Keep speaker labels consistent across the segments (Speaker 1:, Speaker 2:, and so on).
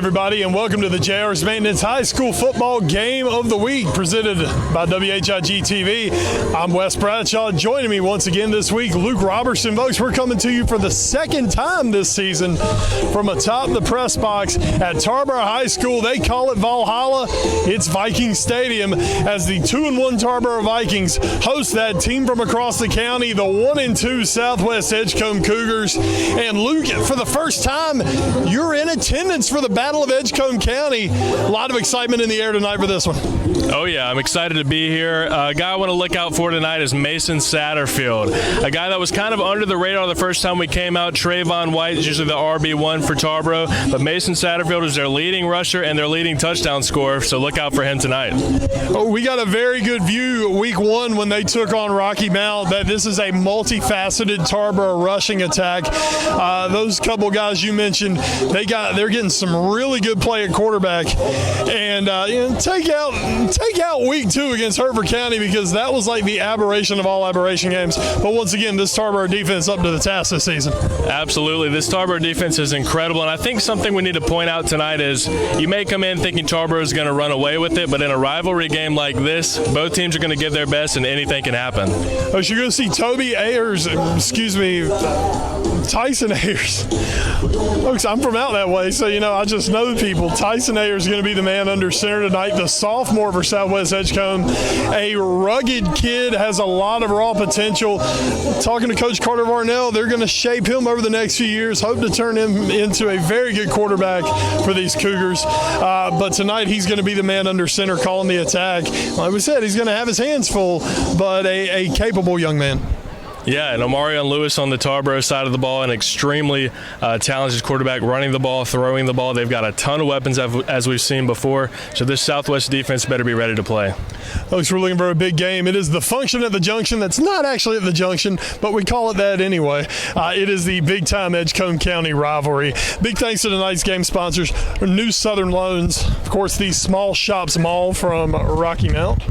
Speaker 1: everybody, and welcome to the JR's Maintenance High School Football Game of the Week, presented by WHIG TV. I'm Wes Bradshaw. Joining me once again this week, Luke Robertson. Folks, we're coming to you for the second time this season from atop the press box at Tarboro High School. They call it Valhalla. It's Viking Stadium as the 2-1 Tarboro Vikings host that team from across the county, the 1-2 Southwest Edgecombe Cougars. And Luke, for the first time, you're in attendance for the Battle of Edgecombe County. A lot of excitement in the air tonight for this one.
Speaker 2: Oh yeah, I'm excited to be here. A guy I want to look out for tonight is Mason Satterfield, a guy that was kind of under the radar the first time we came out. Trayvon White is usually the RB1 for Tarboro, but Mason Satterfield is their leading rusher and their leading touchdown scorer, so look out for him tonight.
Speaker 1: Oh, we got a very good view week one when they took on Rocky Mount that this is a multifaceted Tarboro rushing attack. Those couple guys you mentioned, they're getting some really good play at quarterback, and take out week two against Hertford County, because that was like the aberration of all aberration games. But once again, this Tarboro defense up to the task this season.
Speaker 2: Absolutely, this Tarboro defense is incredible, and I think something we need to point out tonight is you may come in thinking Tarboro is going to run away with it, but in a rivalry game like this, both teams are going to give their best, and anything can happen.
Speaker 1: Oh, so you're going to see Tyson Ayers. Folks, I'm from out that way, so I just know people. Tyson Ayers is going to be the man under center tonight, the sophomore for Southwest Edgecombe. A rugged kid, has a lot of raw potential. Talking to Coach Carter Varnell, they're going to shape him over the next few years, hope to turn him into a very good quarterback for these Cougars. But tonight he's going to be the man under center calling the attack. Like we said, he's going to have his hands full, but a capable young man.
Speaker 2: Yeah, and Omarion Lewis on the Tarboro side of the ball, an extremely talented quarterback, running the ball, throwing the ball. They've got a ton of weapons, as we've seen before, so this Southwest defense better be ready to play.
Speaker 1: Folks, we're looking for a big game. It is the function at the junction that's not actually at the junction, but we call it that anyway. It is the big-time Edgecombe County rivalry. Big thanks to tonight's game sponsors, New Southern Loans, of course, the Small Shops Mall from Rocky Mount.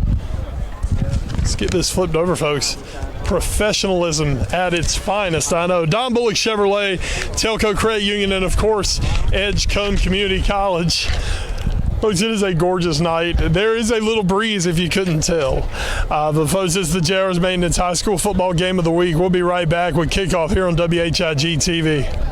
Speaker 1: Let's get this flipped over, folks. Professionalism at its finest, I know. Don Bullock Chevrolet, Telco Credit Union, and of course, Edgecombe Community College. Folks, it is a gorgeous night. There is a little breeze if you couldn't tell. But folks, it's the JR's Maintenance High School Football Game of the Week. We'll be right back with kickoff here on WHIG TV.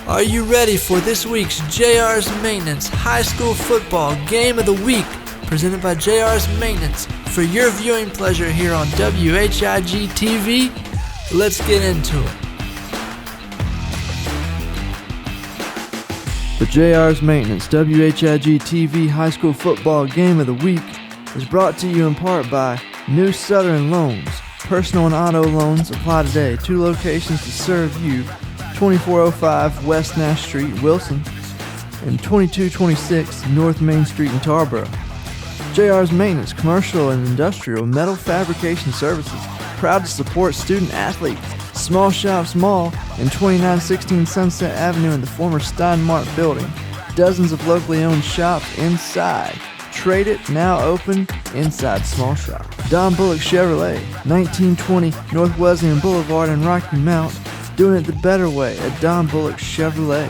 Speaker 3: Are you ready for this week's JR's Maintenance High School Football Game of the Week, presented by JR's Maintenance for your viewing pleasure here on WHIG TV? Let's get into it. The JR's Maintenance WHIG TV High School Football Game of the Week is brought to you in part by New Southern Loans. Personal and auto loans apply today. 2 locations to serve you. 2405 West Nash Street, Wilson, and 2226 North Main Street in Tarboro. JR's Maintenance, commercial and industrial metal fabrication services, proud to support student athletes. Small Shops Mall and 2916 Sunset Avenue in the former Steinmart building. Dozens of locally owned shops inside. Trade It, now open inside Small Shop. Don Bullock Chevrolet, 1920 North Wesleyan Boulevard in Rocky Mount. Doing it the better way at Don Bullock Chevrolet.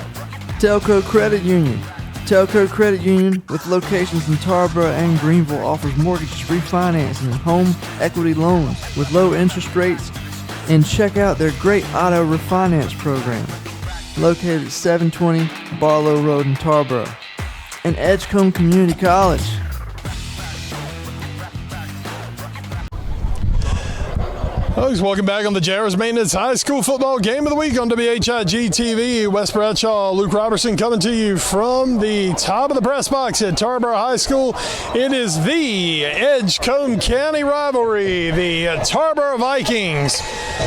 Speaker 3: Telco Credit Union. Telco Credit Union, with locations in Tarboro and Greenville, offers mortgage refinancing and home equity loans with low interest rates. And check out their great auto refinance program, located at 720 Barlow Road in Tarboro. And Edgecombe Community College.
Speaker 1: Folks, welcome back on the JR's Maintenance High School Football Game of the Week on WHIG TV. Wes Bradshaw, Luke Robertson coming to you from the top of the press box at Tarboro High School. It is the Edgecombe County rivalry, the Tarboro Vikings.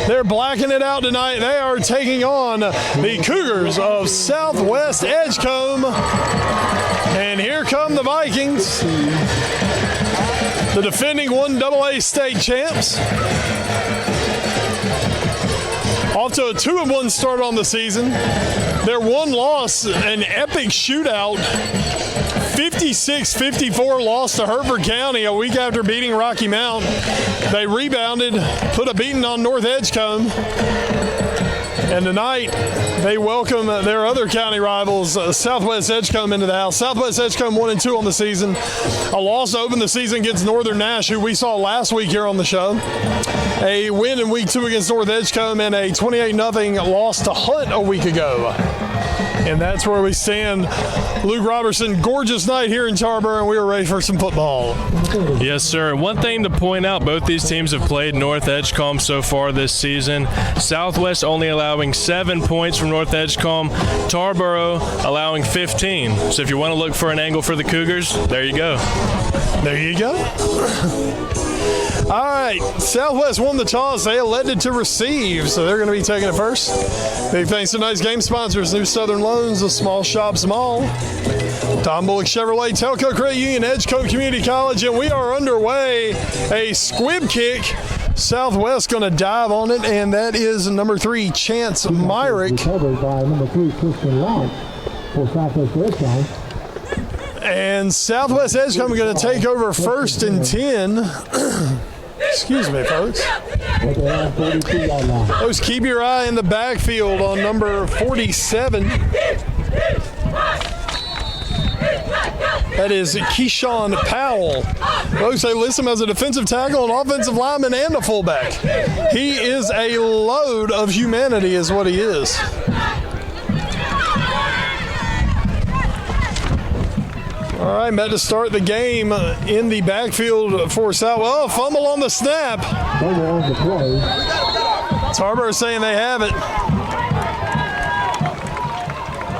Speaker 1: They're blacking it out tonight. They are taking on the Cougars of Southwest Edgecombe. And here come the Vikings, the defending 1AA state champs. Off to a 2-1 start on the season. Their one loss, an epic shootout, 56-54 loss to Hertford County a week after beating Rocky Mount. They rebounded, put a beating on North Edgecombe. And tonight, they welcome their other county rivals, Southwest Edgecombe, into the house. Southwest Edgecombe 1-2 on the season. A loss to open the season against Northern Nash, who we saw last week here on the show. A win in week 2 against North Edgecombe, and a 28-0 loss to Hunt a week ago. And that's where we stand. Luke Robertson, gorgeous night here in Tarboro, and we are ready for some football.
Speaker 2: Yes, sir. One thing to point out, both these teams have played North Edgecombe so far this season. Southwest only allowing 7 points from North Edgecombe. Tarboro allowing 15. So if you want to look for an angle for the Cougars, there you go.
Speaker 1: There you go. All right, Southwest won the toss. They elected to receive, so they're going to be taking it first. Big thanks to tonight's game sponsors, New Southern Loans, the Small Shops Mall, Tom Bullock Chevrolet, Telco Credit Union, Edgecombe Community College, and we are underway. A squib kick. Southwest going to dive on it, and that is number 3, Chance Myrick.
Speaker 4: Recovered by number 3, Christian Lott for Southwest Edgecombe.
Speaker 1: And Southwest Edgecombe going to take over 1st and 10. Excuse me, folks. Folks, keep your eye in the backfield on number 47. That is Keyshawn Powell. Folks, they list him as a defensive tackle, an offensive lineman, and a fullback. He is a load of humanity is what he is. All right, met to start the game in the backfield for South. Well, fumble on the snap. Tarboro saying they have it.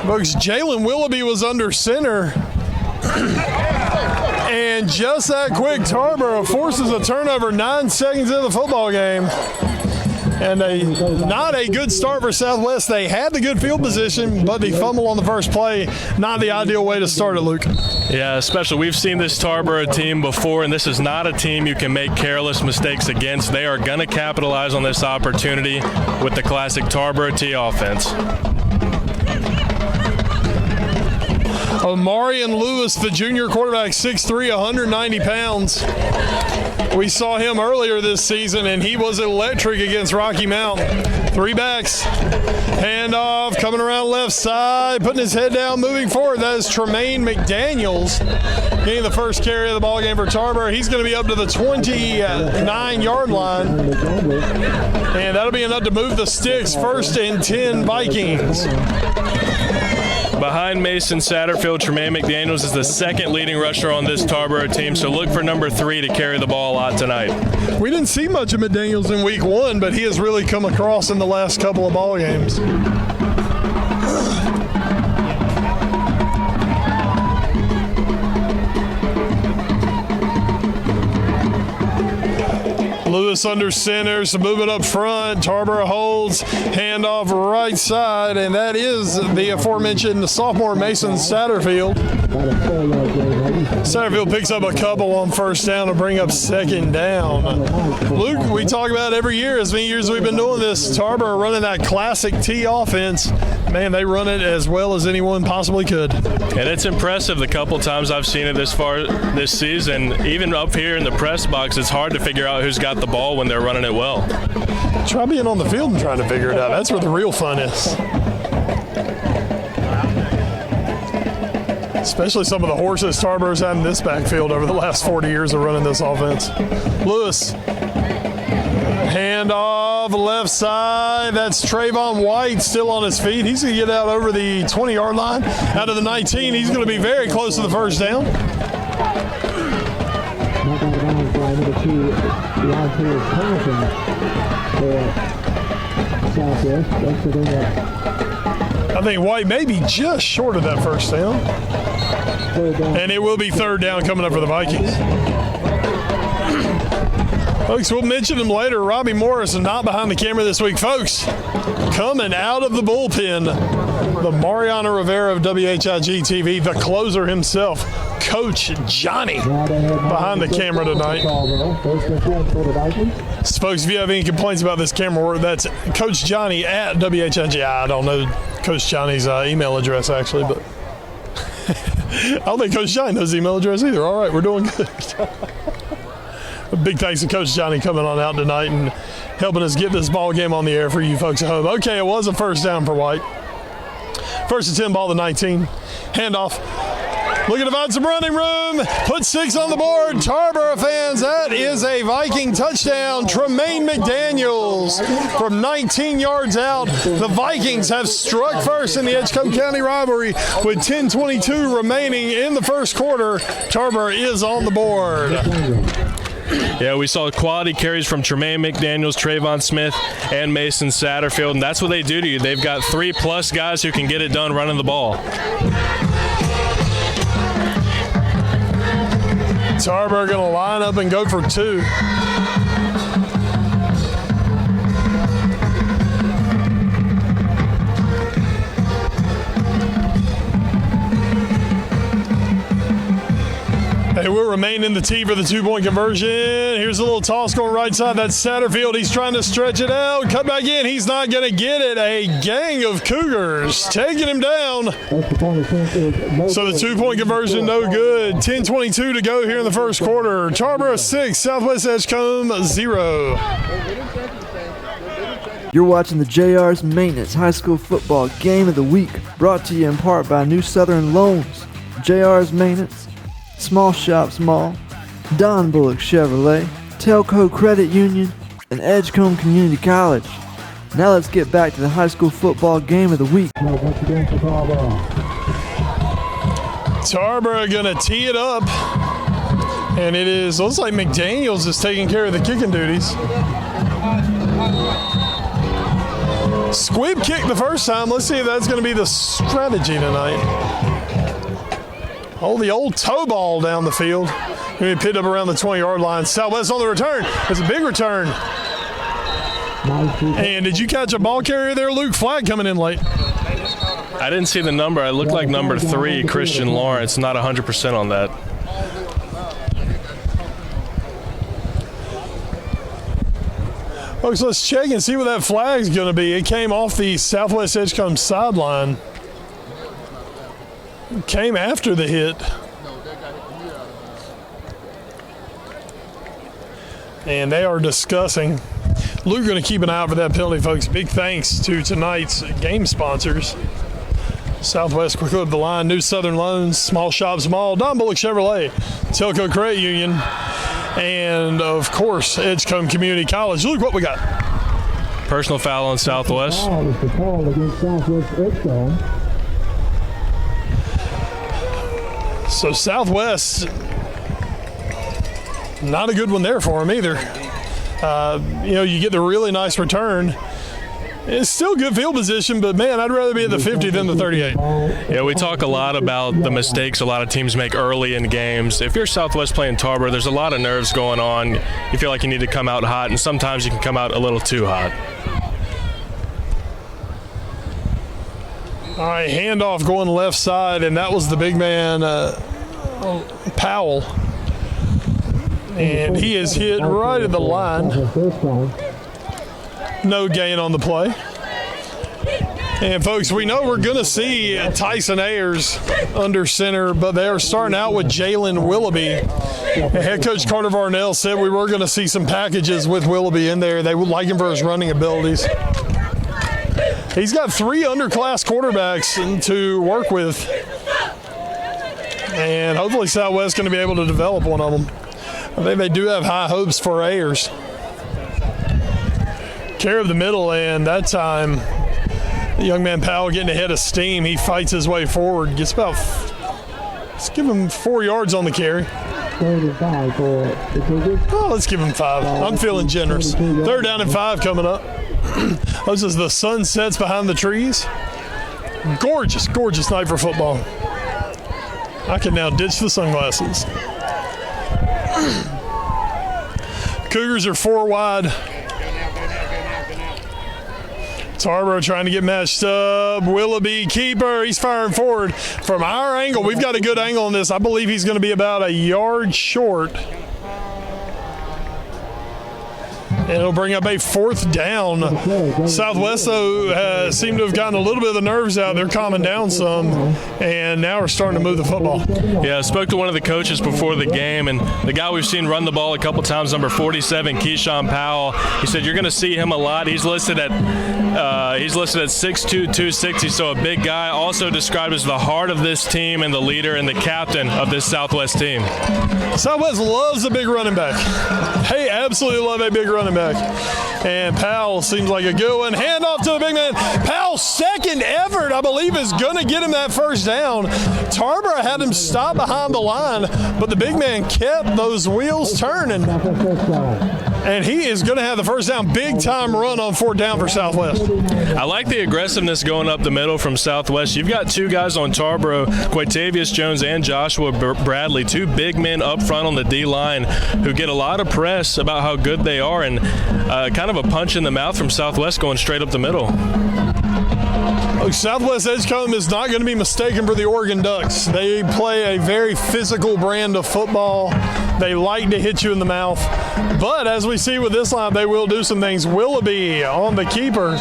Speaker 1: Folks, Jalen Willoughby was under center. And just that quick, Tarboro forces a turnover 9 seconds into the football game. And not a good start for Southwest. They had the good field position, but the fumble on the first play, not the ideal way to start it, Luke.
Speaker 2: Yeah, especially we've seen this Tarboro team before, and this is not a team you can make careless mistakes against. They are going to capitalize on this opportunity with the classic Tarboro T offense.
Speaker 1: Omarion Lewis, the junior quarterback, 6'3", 190 pounds. We saw him earlier this season, and he was electric against Rocky Mount. 3 backs. Handoff, coming around left side, putting his head down, moving forward. That is Tremaine McDaniels getting the first carry of the ball game for Tarboro. He's going to be up to the 29-yard line. And that'll be enough to move the sticks. 1st and 10 Vikings.
Speaker 2: Behind Mason Satterfield, Tremaine McDaniels is the 2nd leading rusher on this Tarboro team, so look for number 3 to carry the ball a lot tonight.
Speaker 1: We didn't see much of McDaniels in week 1, but he has really come across in the last couple of ball games. Lewis under center, so moving up front. Tarboro holds, handoff right side, and that is the aforementioned sophomore Mason Satterfield. Satterfield picks up a couple on 1st down to bring up 2nd down. Luke, we talk about every year, as many years we've been doing this, Tarboro running that classic T offense. Man, they run it as well as anyone possibly could.
Speaker 2: And it's impressive the couple times I've seen it this far this season. Even up here in the press box, it's hard to figure out who's got the ball when they're running it well.
Speaker 1: Try being on the field and trying to figure it out. That's where the real fun is. Especially some of the horses Tarboro's had in this backfield over the last 40 years of running this offense. Lewis. Handoff left side. That's Trayvon White still on his feet. He's going to get out over the 20-yard line. Out of the 19, he's going to be very close to the 1st down. I think White may be just short of that 1st down. And it will be 3rd down coming up for the Vikings. Folks, we'll mention him later. Robbie Morris is not behind the camera this week. Folks, coming out of the bullpen, the Mariano Rivera of WHIG TV, the closer himself, Coach Johnny, behind the camera tonight. So folks, if you have any complaints about this camera work, that's Coach Johnny at WHIG. I don't know Coach Johnny's email address, actually, but I don't think Coach Johnny knows the email address either. All right, we're doing good. A big thanks to Coach Johnny coming on out tonight and helping us get this ball game on the air for you folks at home. Okay, it was a first down for White. First and 10, ball to 19. Handoff. Looking to find some running room. Put 6 on the board. Tarboro fans, that is a Viking touchdown. Tremaine McDaniels from 19 yards out. The Vikings have struck first in the Edgecombe County rivalry with 10:22 remaining in the first quarter. Tarboro is on the board.
Speaker 2: Yeah, we saw quality carries from Tremaine McDaniels, Trayvon Smith, and Mason Satterfield, and that's what they do to you. They've got 3+ guys who can get it done running the ball.
Speaker 1: Tarboro going to line up and go for 2. They will remain in the tee for the 2-point conversion. Here's a little toss going right side. That's Satterfield. He's trying to stretch it out. Cut back in. He's not going to get it. A gang of Cougars taking him down. So the 2-point conversion, no good. 10:22 to go here in the first quarter. Tarboro 6, Southwest Edgecombe 0.
Speaker 3: You're watching the JR's Maintenance High School Football Game of the Week, brought to you in part by New Southern Loans, JR's Maintenance, Small Shop Small, Don Bullock Chevrolet, Telco Credit Union, and Edgecombe Community College. Now let's get back to the high school football game of the week.
Speaker 1: Tarboro going to tee it up, and it is, looks like McDaniels is taking care of the kicking duties. Squib kick the first time. Let's see if that's going to be the strategy tonight. Oh, the old toe ball down the field. Going to be picked up around the 20-yard line. Southwest on the return. It's a big return. And did you catch a ball carrier there, Luke? Flag coming in late.
Speaker 2: I didn't see the number. It looked like number 3, Christian Lawrence. Not 100% on that.
Speaker 1: Folks, let's check and see what that flag's going to be. It came off the Southwest Edgecombe sideline. Came after the hit. And they are discussing. Luke going to keep an eye out for that penalty, folks. Big thanks to tonight's game sponsors. Southwest Quick Up the Line, New Southern Loans, Small Shop Small, Don Bullock Chevrolet, Telco Credit Union, and, of course, Edgecombe Community College. Luke, what we got?
Speaker 2: Personal foul on Southwest.
Speaker 1: So Southwest, not a good one there for him either. You get the really nice return. It's still good field position, but, man, I'd rather be at the 50 than the 38.
Speaker 2: Yeah, we talk a lot about the mistakes a lot of teams make early in games. If you're Southwest playing Tarboro, there's a lot of nerves going on. You feel like you need to come out hot, and sometimes you can come out a little too hot.
Speaker 1: All right, handoff going left side, and that was the big man, Powell. And he is hit right at the line. No gain on the play. And, folks, we know we're going to see Tyson Ayers under center, but they are starting out with Jalen Willoughby. And head coach Carter Varnell said we were going to see some packages with Willoughby in there. They would like him for his running abilities. He's got 3 underclass quarterbacks to work with. And hopefully Southwest is going to be able to develop one of them. I think they do have high hopes for Ayers. Care of the middle, and that time the young man Powell getting ahead of steam. He fights his way forward. Gets about, let's give him 4 yards on the carry. Oh, let's give him 5. I'm feeling generous. 3rd down and 5 coming up. This is the sun sets behind the trees. Gorgeous, gorgeous night for football. I can now ditch the sunglasses. Cougars are 4 wide. Tarboro trying to get matched up. Willoughby, keeper. He's firing forward. From our angle, we've got a good angle on this. I believe he's going to be about a yard short. And it'll bring up a 4th down. Southwest, though, seem to have gotten a little bit of the nerves out. They're calming down some, and now we're starting to move the football.
Speaker 2: Yeah, I spoke to one of the coaches before the game, and the guy we've seen run the ball a couple times, number 47, Keyshawn Powell, he said you're going to see him a lot. He's listed at 6'2", 260, so a big guy. Also described as the heart of this team and the leader and the captain of this Southwest team.
Speaker 1: Southwest loves a big running back. They absolutely love a big running back. And Powell seems like a good one. Hand off to the big man. Powell's second effort, I believe, is going to get him that first down. Tarboro had him stop behind the line, but the big man kept those wheels turning. And he is going to have the first down. Big time run on 4th down for Southwest.
Speaker 2: I like the aggressiveness going up the middle from Southwest. You've got 2 guys on Tarboro, Quatavius Jones and Joshua Bradley, 2 big men up front on the D-line who get a lot of press about how good they are, and kind of a punch in the mouth from Southwest going straight up the middle.
Speaker 1: Southwest Edgecombe is not going to be mistaken for the Oregon Ducks. They play a very physical brand of football. They like to hit you in the mouth. But as we see with this line, they will do some things. Willoughby on the keeper.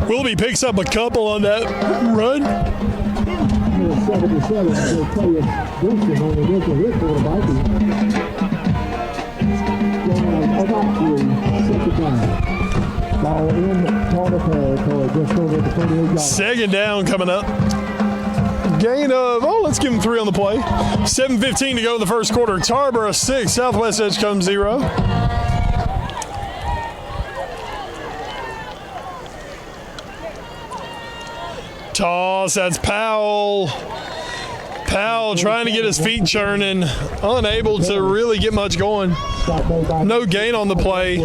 Speaker 1: Willoughby picks up a couple on that run. Second down coming up. Gain of, let's give him 3 on the play. 7:15 to go in the first quarter. Tarboro 6, Southwest Edgecombe 0. Toss, that's Powell. Powell trying to get his feet churning, unable to really get much going. No gain on the play.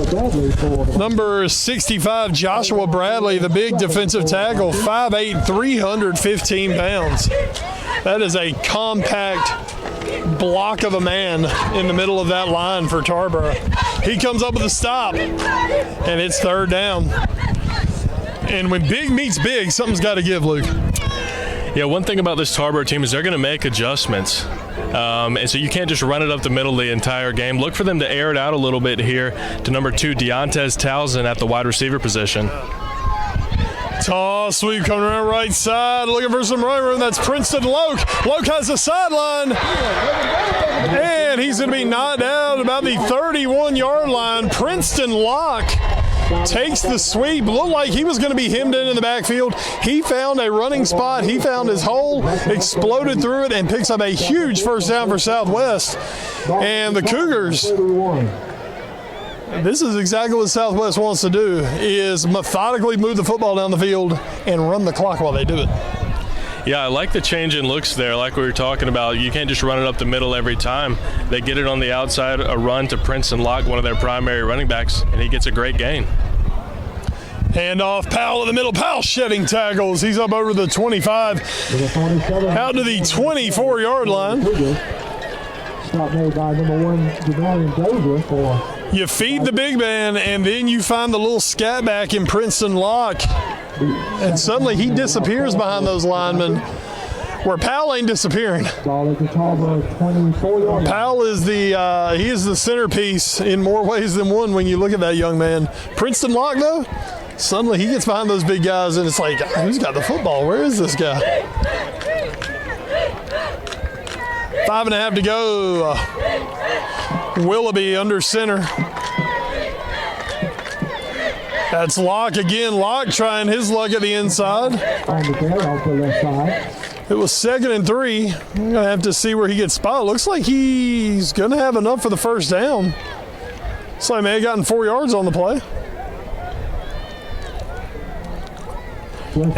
Speaker 1: Number 65, Joshua Bradley, the big defensive tackle, 5'8", 315 pounds. That is a compact block of a man in the middle of that line for Tarboro. He comes up with a stop, and it's 3rd down. And when big meets big, something's got to give, Luke.
Speaker 2: Yeah, one thing about this Tarboro team is they're going to make adjustments. And so you can't just run it up the middle the entire game. Look for them to air it out a little bit here to number 2, Deontez Townsend at the wide receiver position.
Speaker 1: Toss sweep coming around right side, looking for some running room. That's Princeton Loke. Loke has the sideline. And he's going to be knocked out about the 31-yard line. Princeton Locke takes the sweep. Looked like he was going to be hemmed in the backfield. He found a running spot. He found his hole, exploded through it, and picks up a huge first down for Southwest. And the Cougars, this is exactly what Southwest wants to do, is methodically move the football down the field and run the clock while they do it.
Speaker 2: Yeah, I like the change in looks there, like we were talking about. You can't just run it up the middle every time. They get it on the outside, a run to Princeton Locke, one of their primary running backs, and he gets a great gain.
Speaker 1: Hand off, Powell in the middle. Powell shedding tackles. He's up over the 25, out to the 24-yard line.
Speaker 4: Stop made by number 1, Javarian Dozier for.
Speaker 1: You feed the big man, and then you find the little scat back in Princeton Locke. And suddenly he disappears behind those linemen, where Powell ain't disappearing. Powell is he is the centerpiece in more ways than one when you look at that young man. Princeton Locke, though, suddenly he gets behind those big guys, and it's like, who's got the football? Where is this guy? 5.5 to go. Willoughby under center. That's Locke again. Locke trying his luck at the inside. It was 2nd and 3. I'm going to have to see where he gets spotted. Looks like he's going to have enough for the first down. Looks like may have gotten 4 yards on the play.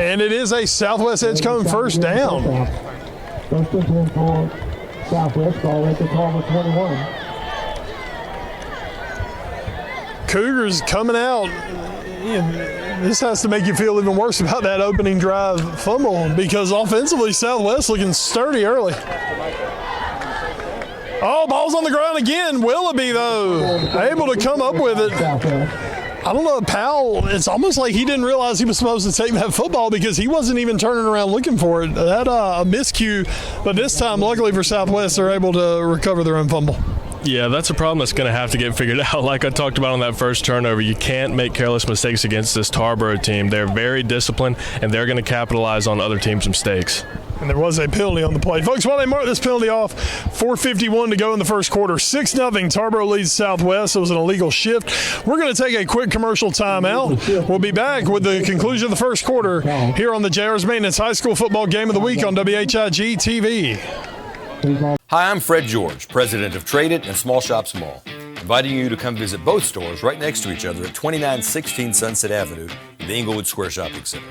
Speaker 1: And it is a Southwest Edgecombe first down.
Speaker 4: First and 10 for Southwest, ball at the Tarboro 21.
Speaker 1: Cougars coming out. This has to make you feel even worse about that opening drive fumble, because offensively Southwest looking sturdy early. Oh, ball's on the ground again. Willoughby, though, able to come up with it. I don't know, Powell, it's almost like he didn't realize he was supposed to take that football because he wasn't even turning around looking for it. That a miscue, but this time, luckily for Southwest, they're able to recover their own fumble.
Speaker 2: Yeah, that's a problem that's going to have to get figured out. Like I talked about on that first turnover, you can't make careless mistakes against this Tarboro team. They're very disciplined, and they're going to capitalize on other teams' mistakes.
Speaker 1: And there was a penalty on the play. Folks, while they mark this penalty off, 4:51 to go in the first quarter. 6-0, Tarboro leads Southwest. It was an illegal shift. We're going to take a quick commercial timeout. We'll be back with the conclusion of the first quarter here on the JR's Maintenance High School Football Game of the Week on WHIG TV.
Speaker 5: Hi, I'm Fred George, president of Trade It and Small Shops Mall, inviting you to come visit both stores right next to each other at 2916 Sunset Avenue in the Inglewood Square Shopping Center.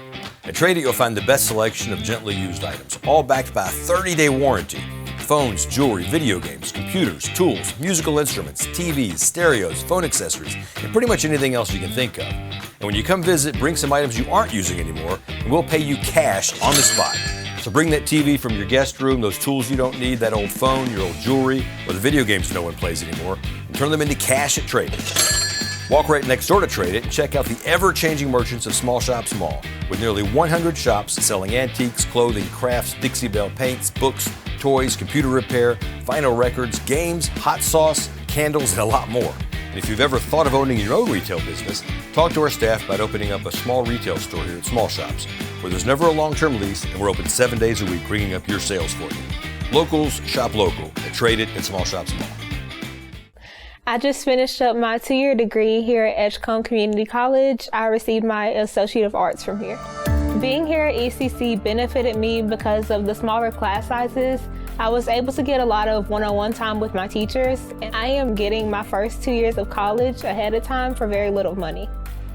Speaker 5: At Trade It, you'll find the best selection of gently used items, all backed by a 30-day warranty. Phones, jewelry, video games, computers, tools, musical instruments, TVs, stereos, phone accessories, and pretty much anything else you can think of. And when you come visit, bring some items you aren't using anymore, and we'll pay you cash on the spot. So bring that TV from your guest room, those tools you don't need, that old phone, your old jewelry, or the video games no one plays anymore, and turn them into cash at Trade It. Walk right next door to Trade It and check out the ever-changing merchants of Small Shops Mall, with nearly 100 shops selling antiques, clothing, crafts, Dixie Belle paints, books, toys, computer repair, vinyl records, games, hot sauce, candles, and a lot more. And if you've ever thought of owning your own retail business, talk to our staff about opening up a small retail store here at Small Shops, where there's never a long-term lease and we're open 7 days a week ringing up your sales for you. Locals shop local at Trade It and Small Shops Mall.
Speaker 6: I just finished up my 2-year degree here at Edgecombe Community College. I received my Associate of Arts from here. Being here at ECC benefited me because of the smaller class sizes. I was able to get a lot of one-on-one time with my teachers, and I am getting my first 2 years of college ahead of time for very little money.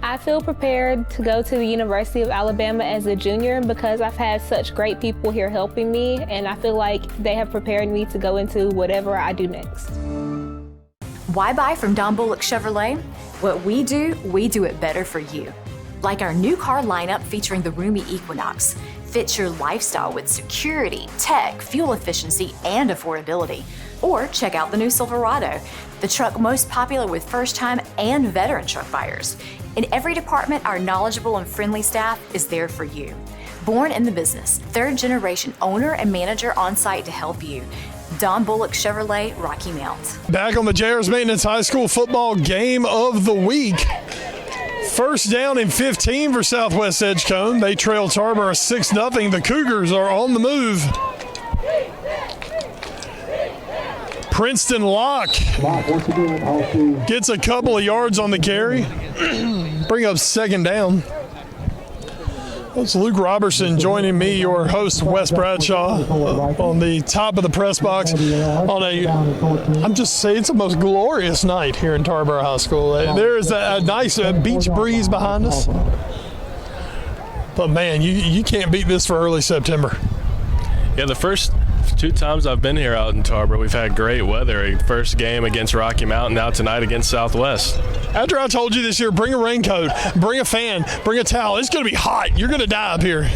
Speaker 6: I feel prepared to go to the University of Alabama as a junior because I've had such great people here helping me, and I feel like they have prepared me to go into whatever I do next.
Speaker 7: Why buy from Don Bullock Chevrolet? What we do it better for you. Like our new car lineup featuring the roomy Equinox. Fits your lifestyle with security, tech, fuel efficiency, and affordability. Or check out the new Silverado, the truck most popular with first-time and veteran truck buyers. In every department, our knowledgeable and friendly staff is there for you. Born in the business, third-generation owner and manager on site to help you. Don Bullock Chevrolet, Rocky Mount.
Speaker 1: Back on the JR's Maintenance High School Football Game of the Week. First down and 15 for Southwest Edgecombe. They trail Tarboro 6-0. The Cougars are on the move. Princeton Locke gets a couple of yards on the carry. Bring up second down. It's Luke Robertson joining me, your host, Wes Bradshaw, on the top of the press box. I'm just saying, it's the most glorious night here in Tarboro High School. There is a nice beach breeze behind us. But, man, you can't beat this for early September.
Speaker 2: Yeah, the first 2 times I've been here out in Tarboro, we've had great weather. First game against Rocky Mountain, now tonight against Southwest.
Speaker 1: After I told you this year, bring a raincoat, bring a fan, bring a towel. It's going to be hot. You're going to die up here.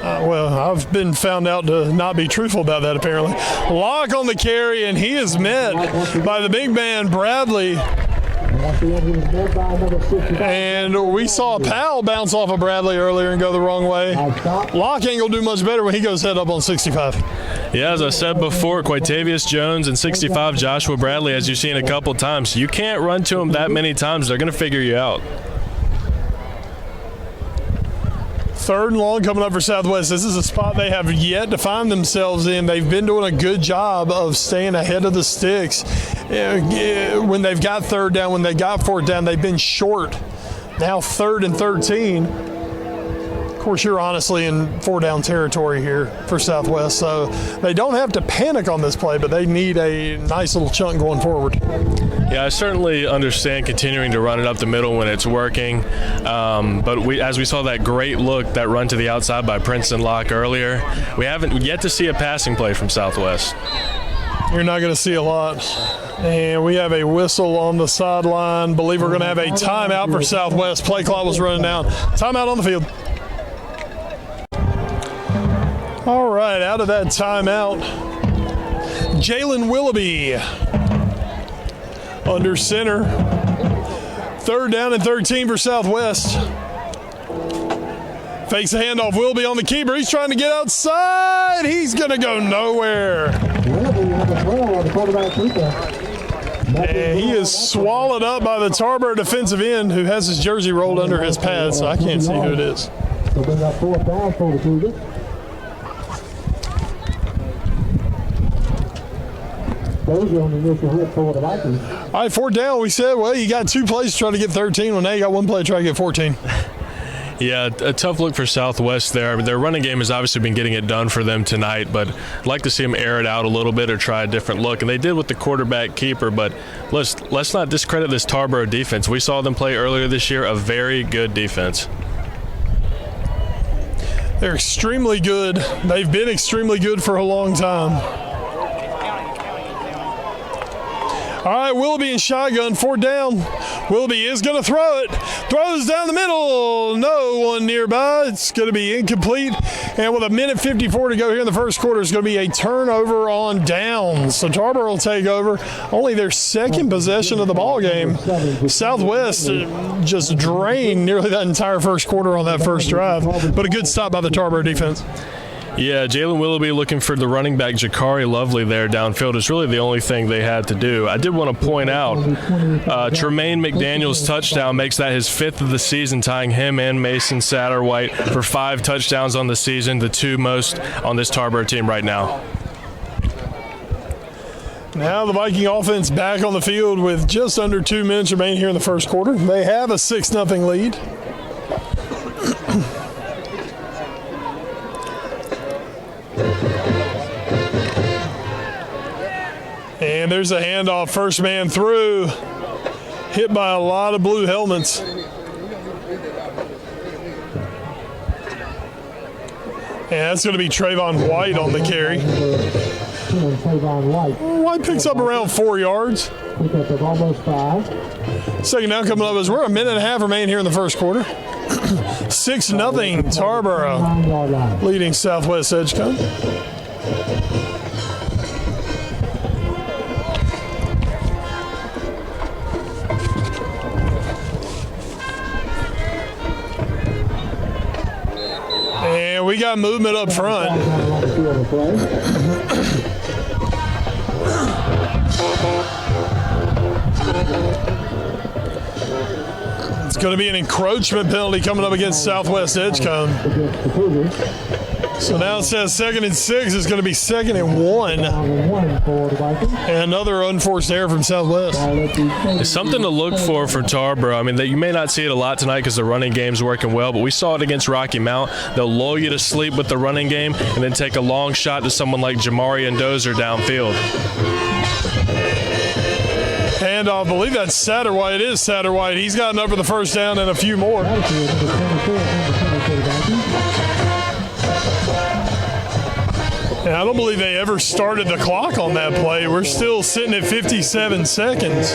Speaker 1: Well, I've been found out to not be truthful about that, apparently. Locke on the carry, and he is met by the big man, Bradley. And we saw Powell bounce off of Bradley earlier and go the wrong way. Locke ain't going to do much better when he goes head up on 65.
Speaker 2: Yeah, as I said before, Quatavius Jones and 65 Joshua Bradley, as you've seen a couple times, you can't run to them that many times. They're going to figure you out.
Speaker 1: Third and long coming up for Southwest. This is a spot they have yet to find themselves in. They've been doing a good job of staying ahead of the sticks. When they've got third down, when they got fourth down, they've been short. Now 3rd and 13. Of course, you're honestly in 4-down territory here for Southwest, so they don't have to panic on this play, but they need a nice little chunk going forward.
Speaker 2: Yeah, I certainly understand continuing to run it up the middle when it's working, but as we saw that great look, that run to the outside by Princeton Locke earlier, we haven't yet to see a passing play from Southwest.
Speaker 1: You're not going to see a lot. And we have a whistle on the sideline. Believe we're going to have a timeout for Southwest. Play clock was running down. Timeout on the field. All right, out of that timeout, Jalen Willoughby under center. 3rd down and 13 for Southwest. Fakes a handoff. Willoughby on the keeper. He's trying to get outside. He's going to go nowhere. And he is swallowed up by the Tarboro defensive end who has his jersey rolled under his pad, so I can't see who it is. All right, 4th down. We said, well, you got 2 plays to try to get 13. Well, now you got 1 play to try to get 14.
Speaker 2: Yeah, a tough look for Southwest there. Their running game has obviously been getting it done for them tonight, but I'd like to see them air it out a little bit or try a different look. And they did with the quarterback keeper, but let's not discredit this Tarboro defense. We saw them play earlier this year, a very good defense.
Speaker 1: They're extremely good. They've been extremely good for a long time. All right, Willoughby in shotgun, 4th down. Willoughby is going to throw it. Throws down the middle. No one nearby. It's going to be incomplete. And with 1:54 to go here in the first quarter, it's going to be a turnover on downs. So Tarboro will take over. Only their 2nd possession of the ball game. Southwest just drained nearly that entire first quarter on that first drive. But a good stop by the Tarboro defense.
Speaker 2: Yeah, Jalen Willoughby looking for the running back Jakari Lovely there downfield is really the only thing they had to do. I did want to point out Tremaine McDaniel's touchdown makes that his 5th of the season, tying him and Mason Satterwhite for 5 touchdowns on the season, the 2 most on this Tarboro team right now.
Speaker 1: Now the Viking offense back on the field with just under 2 minutes remaining here in the first quarter. They have a 6-0 lead. And there's a handoff, first man through, hit by a lot of blue helmets. And that's going to be Trayvon White on the carry. White picks up around 4 yards. Second down coming up as we're 1.5 minutes remaining here in the first quarter. 6-0 Tarboro leading Southwest Edgecombe. And we got movement up front. It's going to be an encroachment penalty coming up against Southwest Edgecombe. So now it says 2nd and 6. It's going to be 2nd and 1. And another unforced error from Southwest.
Speaker 2: It's something to look for Tarboro. I mean, you may not see it a lot tonight because the running game's working well, but we saw it against Rocky Mount. They'll lull you to sleep with the running game and then take a long shot to someone like Jamari and Dozer downfield.
Speaker 1: And I believe that's Satterwhite. It is Satterwhite. He's gotten up for the first down and a few more. And I don't believe they ever started the clock on that play. We're still sitting at 57 seconds.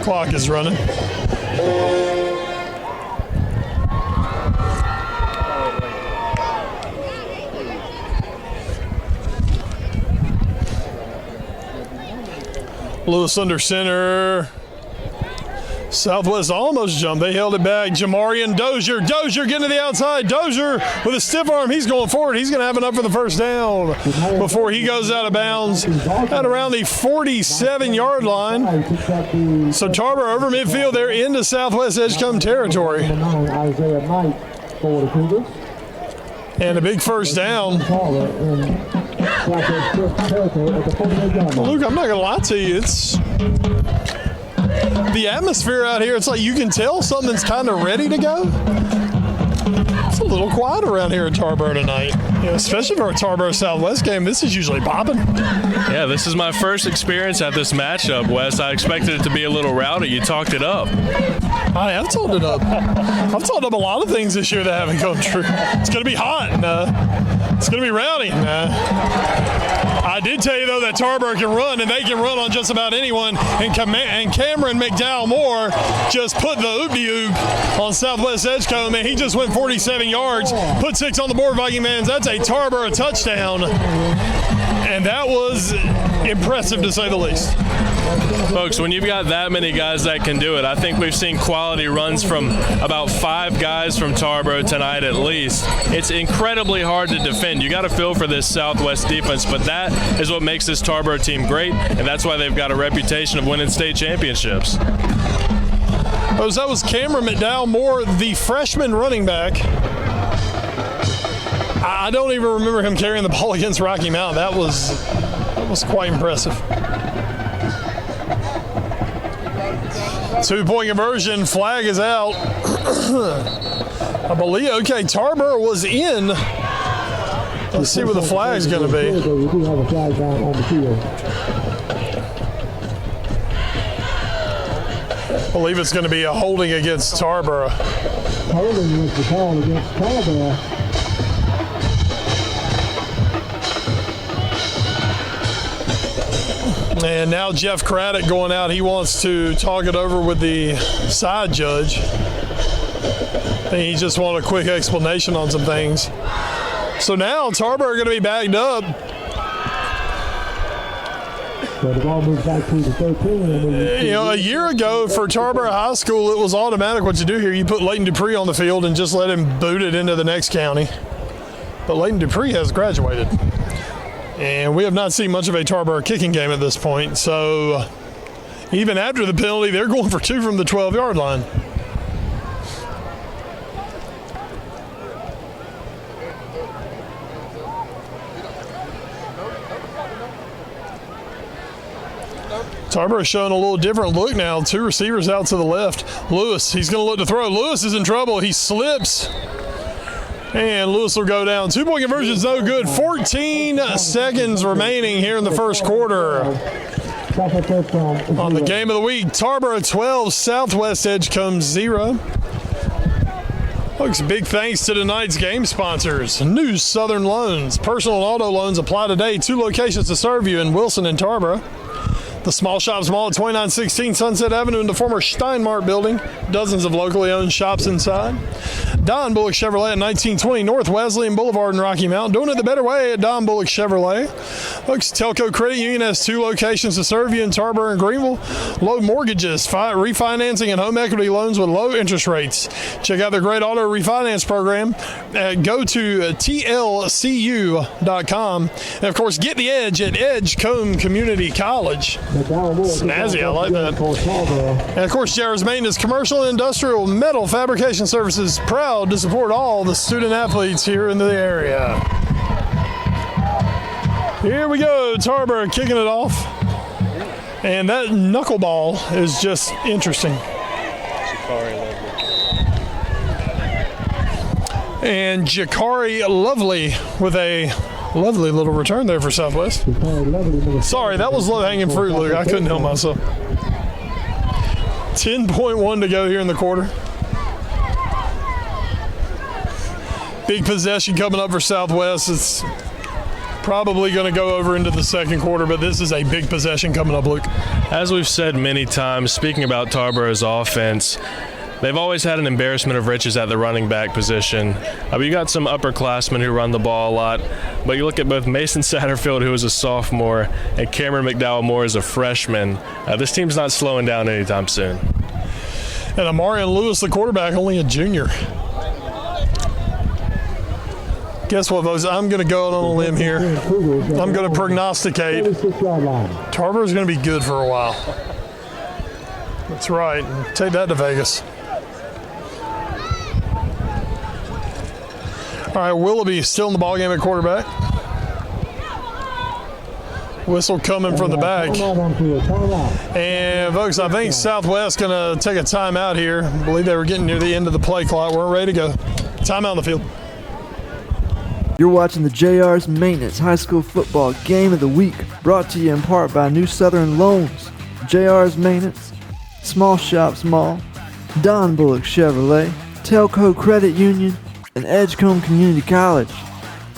Speaker 1: Clock is running. Lewis under center. Southwest almost jumped. They held it back. Jamari and Dozier. Dozier getting to the outside. Dozier with a stiff arm. He's going forward. He's going to have enough for the first down before he goes out of bounds at around the 47-yard line. So Tarboro over midfield. They're into Southwest Edgecombe territory. And a big first down. Luke, I'm not going to lie to you. It's the atmosphere out here. It's like you can tell something's kind of ready to go. It's a little quiet around here at Tarboro tonight. You know, especially for a Tarboro Southwest game, this is usually popping.
Speaker 2: Yeah, this is my first experience at this matchup, Wes. I expected it to be a little rowdy. You talked it up.
Speaker 1: I have talked it up. I've talked up a lot of things this year that haven't come true. It's going to be hot. And, It's going to be rowdy. I did tell you, though, that Tarboro can run, and they can run on just about anyone. And Cameron Mcdowell Moore just put the oop-de-oop on Southwest Edgecombe, and he just went 47 yards, put 6 on the board, Viking fans. That's a Tarboro touchdown. And that was impressive, to say the least.
Speaker 2: Folks, when you've got that many guys that can do it, I think we've seen quality runs from about 5 guys from Tarboro tonight at least. It's incredibly hard to defend. You got to feel for this Southwest defense, but that is what makes this Tarboro team great, and that's why they've got a reputation of winning state championships.
Speaker 1: Oh, so that was Cameron McDowell Moore, the freshman running back. I don't even remember him carrying the ball against Rocky Mount. That was quite impressive. 2-point conversion, flag is out. I believe, okay, Tarboro was in. Let's see where the flag's going to be.
Speaker 4: We do have a flag down on the field.
Speaker 1: I believe it's going to be a holding against Tarboro.
Speaker 4: Holding was the call against Tarboro.
Speaker 1: And now Jeff Craddock going out. He wants to talk it over with the side judge. I think he just wanted a quick explanation on some things. So now Tarboro are going to be backed up.
Speaker 4: So the ball moves back to the 13.
Speaker 1: You know, a year ago for Tarboro High School, it was automatic what you do here. You put Leighton Dupree on the field and just let him boot it into the next county. But Leighton Dupree has graduated. And we have not seen much of a Tarboro kicking game at this point. So even after the penalty, they're going for 2 from the 12-yard line. Tarboro showing a little different look now. 2 receivers out to the left. Lewis, he's going to look to throw. Lewis is in trouble. He slips. And Lewis will go down. 2-point conversion's no good. 14 seconds remaining here in the first quarter. On the game of the week, Tarboro 12, Southwest Edgecombe 0. Folks, big thanks to tonight's game sponsors. New Southern Loans. Personal and auto loans apply today. 2 locations to serve you in Wilson and Tarboro. The Small Shops Mall at 2916 Sunset Avenue in the former Steinmart building. Dozens of locally owned shops inside. Don Bullock Chevrolet at 1920 North Wesleyan Boulevard in Rocky Mount. Doing it the better way at Don Bullock Chevrolet. Folks, Telco Credit Union has 2 locations to serve you in Tarboro and Greenville. Low mortgages, refinancing, and home equity loans with low interest rates. Check out their great auto refinance program. Go to tlcu.com. And, of course, get the edge at Edgecombe Community College. Snazzy, I like that. And, of course, Jarrett's Maintenance, Commercial and Industrial Metal Fabrication Services, proud to support all the student athletes here in the area. Here we go, Tarboro kicking it off. And that knuckleball is just interesting. And Jakari Lovely with a lovely little return there for Southwest. Sorry, that was low-hanging fruit, Luke. I couldn't help myself. 10.1 to go here in the quarter. Big possession coming up for Southwest. It's probably going to go over into the second quarter, but this is a big possession coming up, Luke.
Speaker 2: As we've said many times, speaking about Tarboro's offense, they've always had an embarrassment of riches at the running back position. But you got some upperclassmen who run the ball a lot. But you look at both Mason Satterfield, who is a sophomore, and Cameron McDowell Moore is a freshman. This team's not slowing down anytime soon.
Speaker 1: And Amarian Lewis, the quarterback, only a junior. Guess what, folks? I'm going to go out on a limb here. I'm going to prognosticate Tarboro's going to be good for a while. That's right. Take that to Vegas. All right, Willoughby still in the ballgame at quarterback. Whistle coming from the back. And, folks, I think Southwest going to take a timeout here. I believe they were getting near the end of the play clock. We're ready to go. Timeout on the field.
Speaker 3: You're watching the JR's Maintenance High School Football Game of the Week, brought to you in part by New Southern Loans, JR's Maintenance, Small Shops Mall, Don Bullock Chevrolet, Telco Credit Union, and Edgecombe Community College.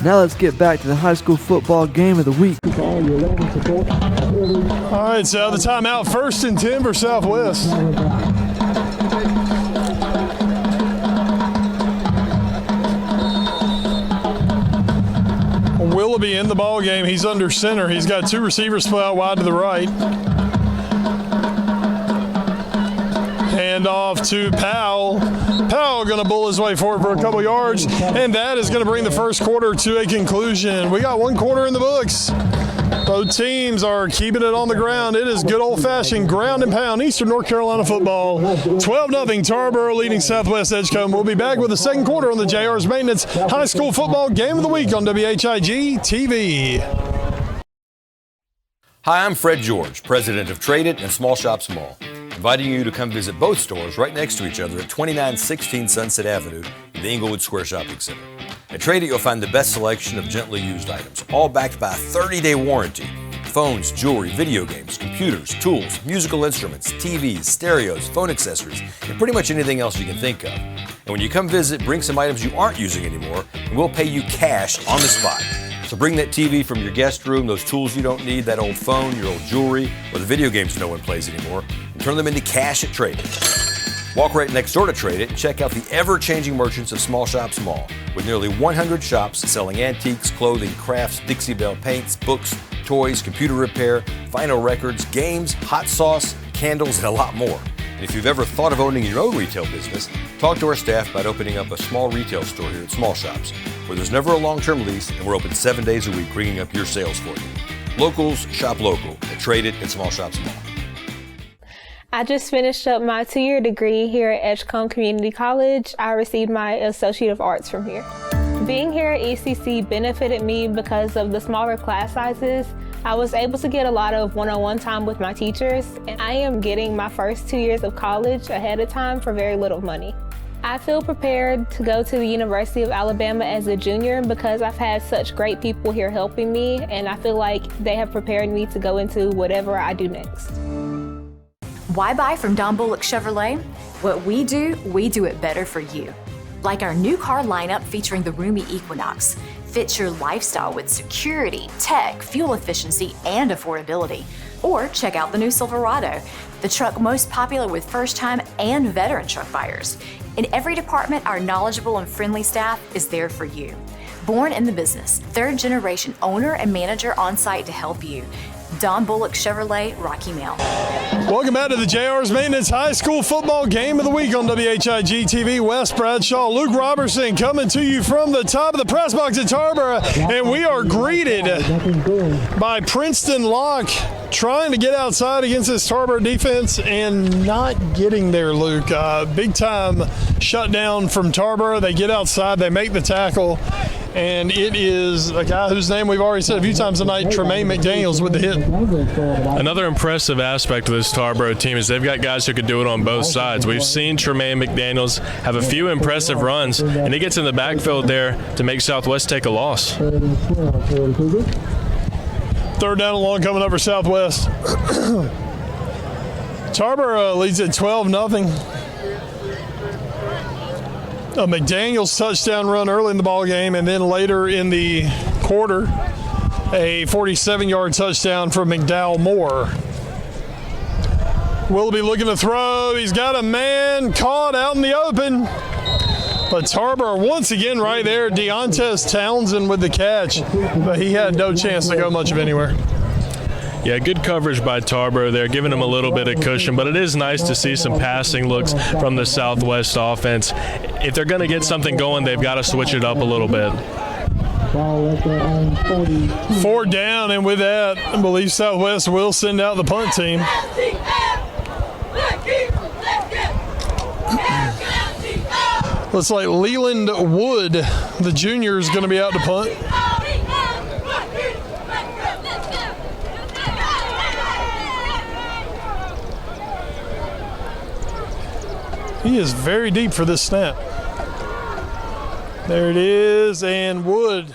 Speaker 3: Now let's get back to the high school football game of the week.
Speaker 1: All right, so the timeout, 1st and 10 for Southwest. Willoughby in the ball game. He's under center. He's got 2 receivers split out wide to the right. Hand off to Powell. Powell going to bull his way forward for a couple yards, and that is going to bring the first quarter to a conclusion. We got 1 quarter in the books. Both teams are keeping it on the ground. It is good old-fashioned ground and pound Eastern North Carolina football. 12-0 Tarboro leading Southwest Edgecombe. We'll be back with the second quarter on the JR's Maintenance High School Football Game of the Week on WHIG TV.
Speaker 5: Hi, I'm Fred George, president of Trade It and Small Shops Mall, inviting you to come visit both stores right next to each other at 2916 Sunset Avenue in the Inglewood Square Shopping Center. At Trade It, you'll find the best selection of gently used items, all backed by a 30-day warranty. Phones, jewelry, video games, computers, tools, musical instruments, TVs, stereos, phone accessories, and pretty much anything else you can think of. And when you come visit, bring some items you aren't using anymore, and we'll pay you cash on the spot. So bring that TV from your guest room, those tools you don't need, that old phone, your old jewelry, or the video games no one plays anymore, and turn them into cash at Trade It. Walk right next door to Trade It and check out the ever-changing merchants of Small Shops Mall, with nearly 100 shops selling antiques, clothing, crafts, Dixie Belle paints, books, toys, computer repair, vinyl records, games, hot sauce, candles, and a lot more. And if you've ever thought of owning your own retail business, talk to our staff about opening up a small retail store here at Small Shops, where there's never a long-term lease and we're open 7 days a week bringing up your sales for you. Locals shop local at Trade It and Small Shops Mall.
Speaker 6: I just finished up my 2-year degree here at Edgecombe Community College. I received my Associate of Arts from here. Being here at ECC benefited me because of the smaller class sizes. I was able to get a lot of one-on-one time with my teachers, and I am getting my first 2 years of college ahead of time for very little money. I feel prepared to go to the University of Alabama as a junior because I've had such great people here helping me, and I feel like they have prepared me to go into whatever I do next.
Speaker 7: Why buy from Don Bullock Chevrolet? What we do it better for you. Like our new car lineup featuring the roomy Equinox. Fit your lifestyle with security, tech, fuel efficiency, and affordability. Or check out the new Silverado, the truck most popular with first-time and veteran truck buyers. In every department, our knowledgeable and friendly staff is there for you. Born in the business, 3rd-generation owner and manager on site to help you. Don Bullock Chevrolet, Rocky Mount.
Speaker 1: Welcome back to the JR's Maintenance High School Football Game of the Week on WHIG TV. Wes Bradshaw, Luke Robertson coming to you from the top of the press box at Tarboro, and we are greeted by Princeton Locke trying to get outside against this Tarboro defense and not getting there, Luke. Big time shutdown from Tarboro. They get outside, they make the tackle, and it is a guy whose name we've already said a few times tonight, Tremaine McDaniels, with the hit.
Speaker 2: Another impressive aspect of this Tarboro team is they've got guys who can do it on both sides. We've seen Tremaine McDaniels have a few impressive runs, and he gets in the backfield there to make Southwest take a loss.
Speaker 1: 3rd down and long coming up for Southwest. Tarboro leads at 12-0. A McDaniels touchdown run early in the ball game, and then later in the quarter, a 47-yard touchdown from Mcdowell Moore. Willoughby looking to throw. He's got a man caught out in the open. But Tarboro once again right there. Deontez Townsend with the catch, but he had no chance to go much of anywhere.
Speaker 2: Yeah, good coverage by Tarboro there, giving him a little bit of cushion, but it is nice to see some passing looks from the Southwest offense. If they're going to get something going, they've got to switch it up a little bit.
Speaker 1: 4 down, and with that, I believe Southwest will send out the punt team. Looks like Leland Wood, the junior, is going to be out to punt. He is very deep for this snap. There it is, and Wood.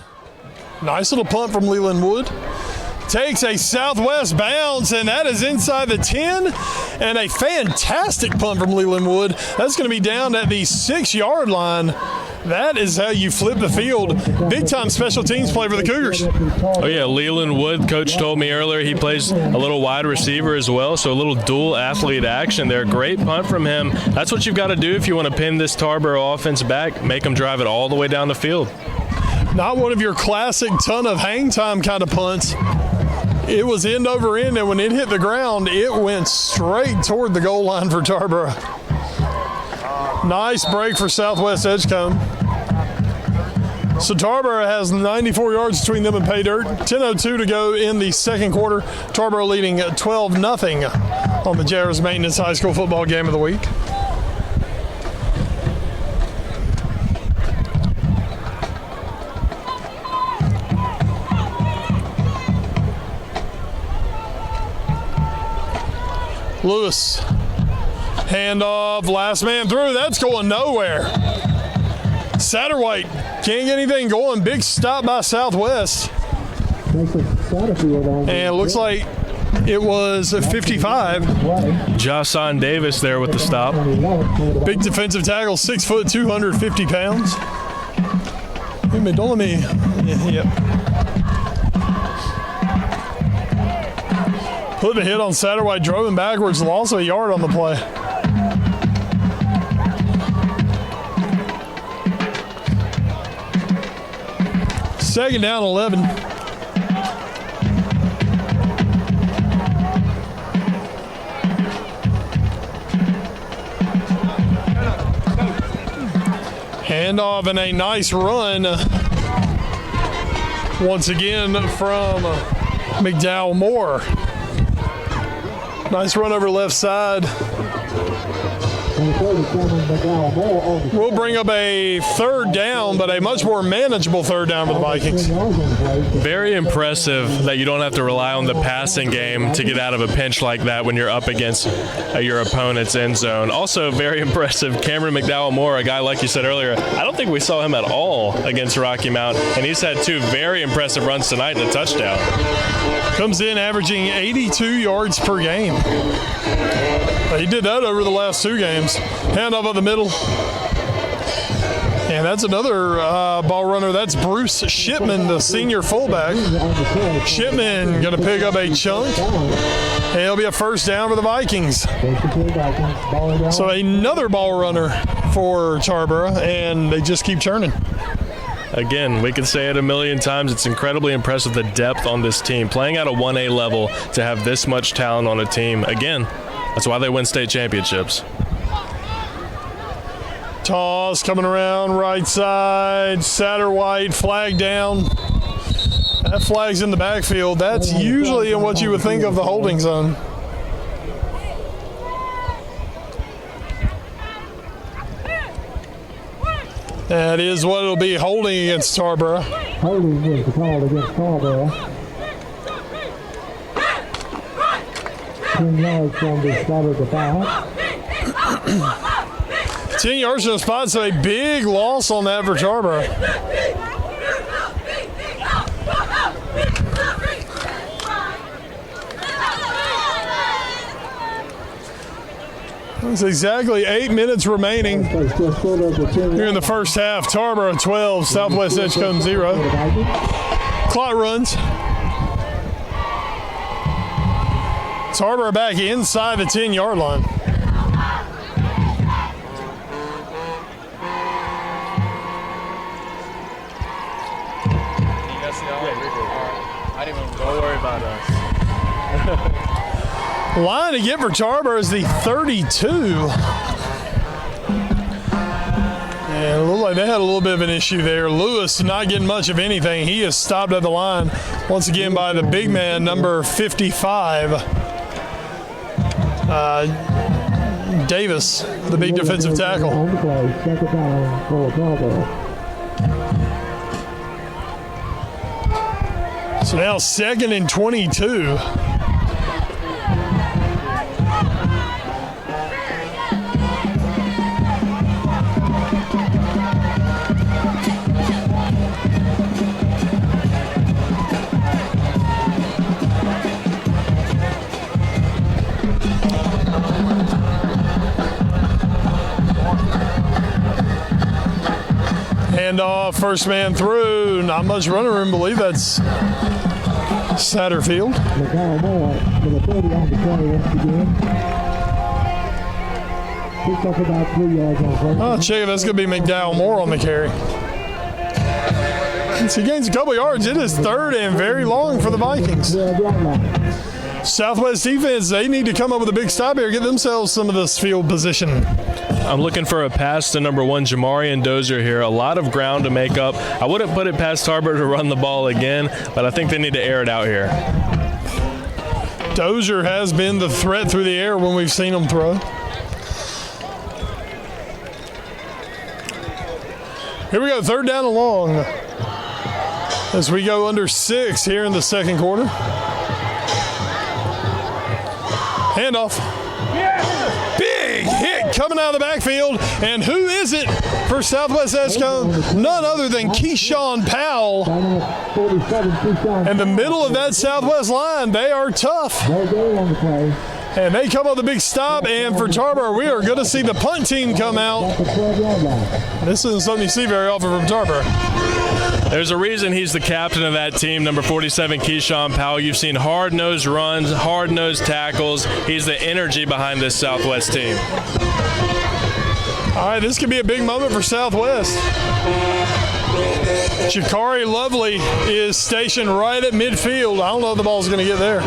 Speaker 1: Nice little punt from Leland Wood. takes a southwest bounce, and that is inside the 10. And a fantastic punt from Leland Wood. That's going to be down at the 6-yard line. That is how you flip the field. Big-time special teams play for the Cougars.
Speaker 2: Oh, yeah, Leland Wood, coach told me earlier, he plays a little wide receiver as well, so a little dual athlete action there. Great punt from him. That's what you've got to do if you want to pin this Tarboro offense back, make them drive it all the way down the field.
Speaker 1: Not one of your classic ton of hang time kind of punts. It was end over end, and when it hit the ground, it went straight toward the goal line for Tarboro. Nice break for Southwest Edgecombe. So Tarboro has 94 yards between them and pay dirt. 10:02 to go in the second quarter. Tarboro leading 12-0 on the Jarvis Maintenance High School football game of the week. Lewis, handoff, last man through. That's going nowhere. Satterwhite can't get anything going. Big stop by Southwest. And it looks like it was 55.
Speaker 2: Jason Davis there with the stop.
Speaker 1: Big defensive tackle, 6 foot, 250 pounds. Don't let me. Yep. Put the hit on Satterwhite, drove him backwards, lost a yard on the play. Second down, 11. Handoff and a nice run once again from Mcdowell Moore. Nice run over left side. We'll bring up a third down, but a much more manageable third down for the Vikings.
Speaker 2: Very impressive that you don't have to rely on the passing game to get out of a pinch like that when you're up against your opponent's end zone. Also very impressive, Cameron McDowell Moore, a guy like you said earlier. I don't think we saw him at all against Rocky Mount, and he's had 2 very impressive runs tonight and a touchdown.
Speaker 1: Comes in averaging 82 yards per game. He did that over the last 2 games. Handoff up the middle. And that's another ball runner. That's Bruce Shipman, the senior fullback. Shipman going to pick up a chunk. And it'll be a first down for the Vikings. So another ball runner for Tarboro, and they just keep churning.
Speaker 2: Again, we can say it a million times. It's incredibly impressive, the depth on this team. Playing at a 1A level to have this much talent on a team, again, that's why they win state championships.
Speaker 1: Toss coming around right side. Satterwhite, flag down. That flag's in the backfield. That's usually in what you would think of the holding zone. That is what it'll be, holding against Tarboro.
Speaker 4: Holding is called against Tarboro. 10 yards from the spot of the foul.
Speaker 1: 10 yards from the spot, so a big loss on that for Tarboro. It's exactly 8 minutes remaining here in the first half. Tarboro 12, Southwest Edgecombe 0. Clock runs. Tarboro back inside the 10-yard line.
Speaker 2: Don't worry about us.
Speaker 1: Line to get for Tarboro is the 32. And it looked like they had a little bit of an issue there. Lewis not getting much of anything. He is stopped at the line once again by the big man, number 55. Davis, the big defensive tackle. So now 2nd and 22. Hand off, first man through. Not much running room. Believe that's Satterfield.
Speaker 4: Mcdowell Moore with a 30 on the play once again. Picks up about 3 yards on play.
Speaker 1: Oh, check it. That's going to be Mcdowell Moore on the carry. Once he gains a couple yards, it is third and very long for the Vikings. Southwest defense, they need to come up with a big stop here, get themselves some of this field position.
Speaker 2: I'm looking for a pass to number 1, Jamarian Dozier here. A lot of ground to make up. I wouldn't put it past Tarboro to run the ball again, but I think they need to air it out here.
Speaker 1: Dozier has been the threat through the air when we've seen him throw. Here we go, third down and long. As we go under 6 here in the second quarter. Handoff. Big hit coming out of the backfield. And who is it for Southwest Edgecombe? None other than Keyshawn Powell. In the middle of that Southwest line, they are tough. And they come up with a big stop. And for Tarboro, we are going to see the punt team come out. This isn't something you see very often from Tarboro.
Speaker 2: There's a reason he's the captain of that team, number 47, Keyshawn Powell. You've seen hard-nosed runs, hard-nosed tackles. He's the energy behind this Southwest team.
Speaker 1: All right, this could be a big moment for Southwest. Jakari Lovely is stationed right at midfield. I don't know if the ball's going to get there.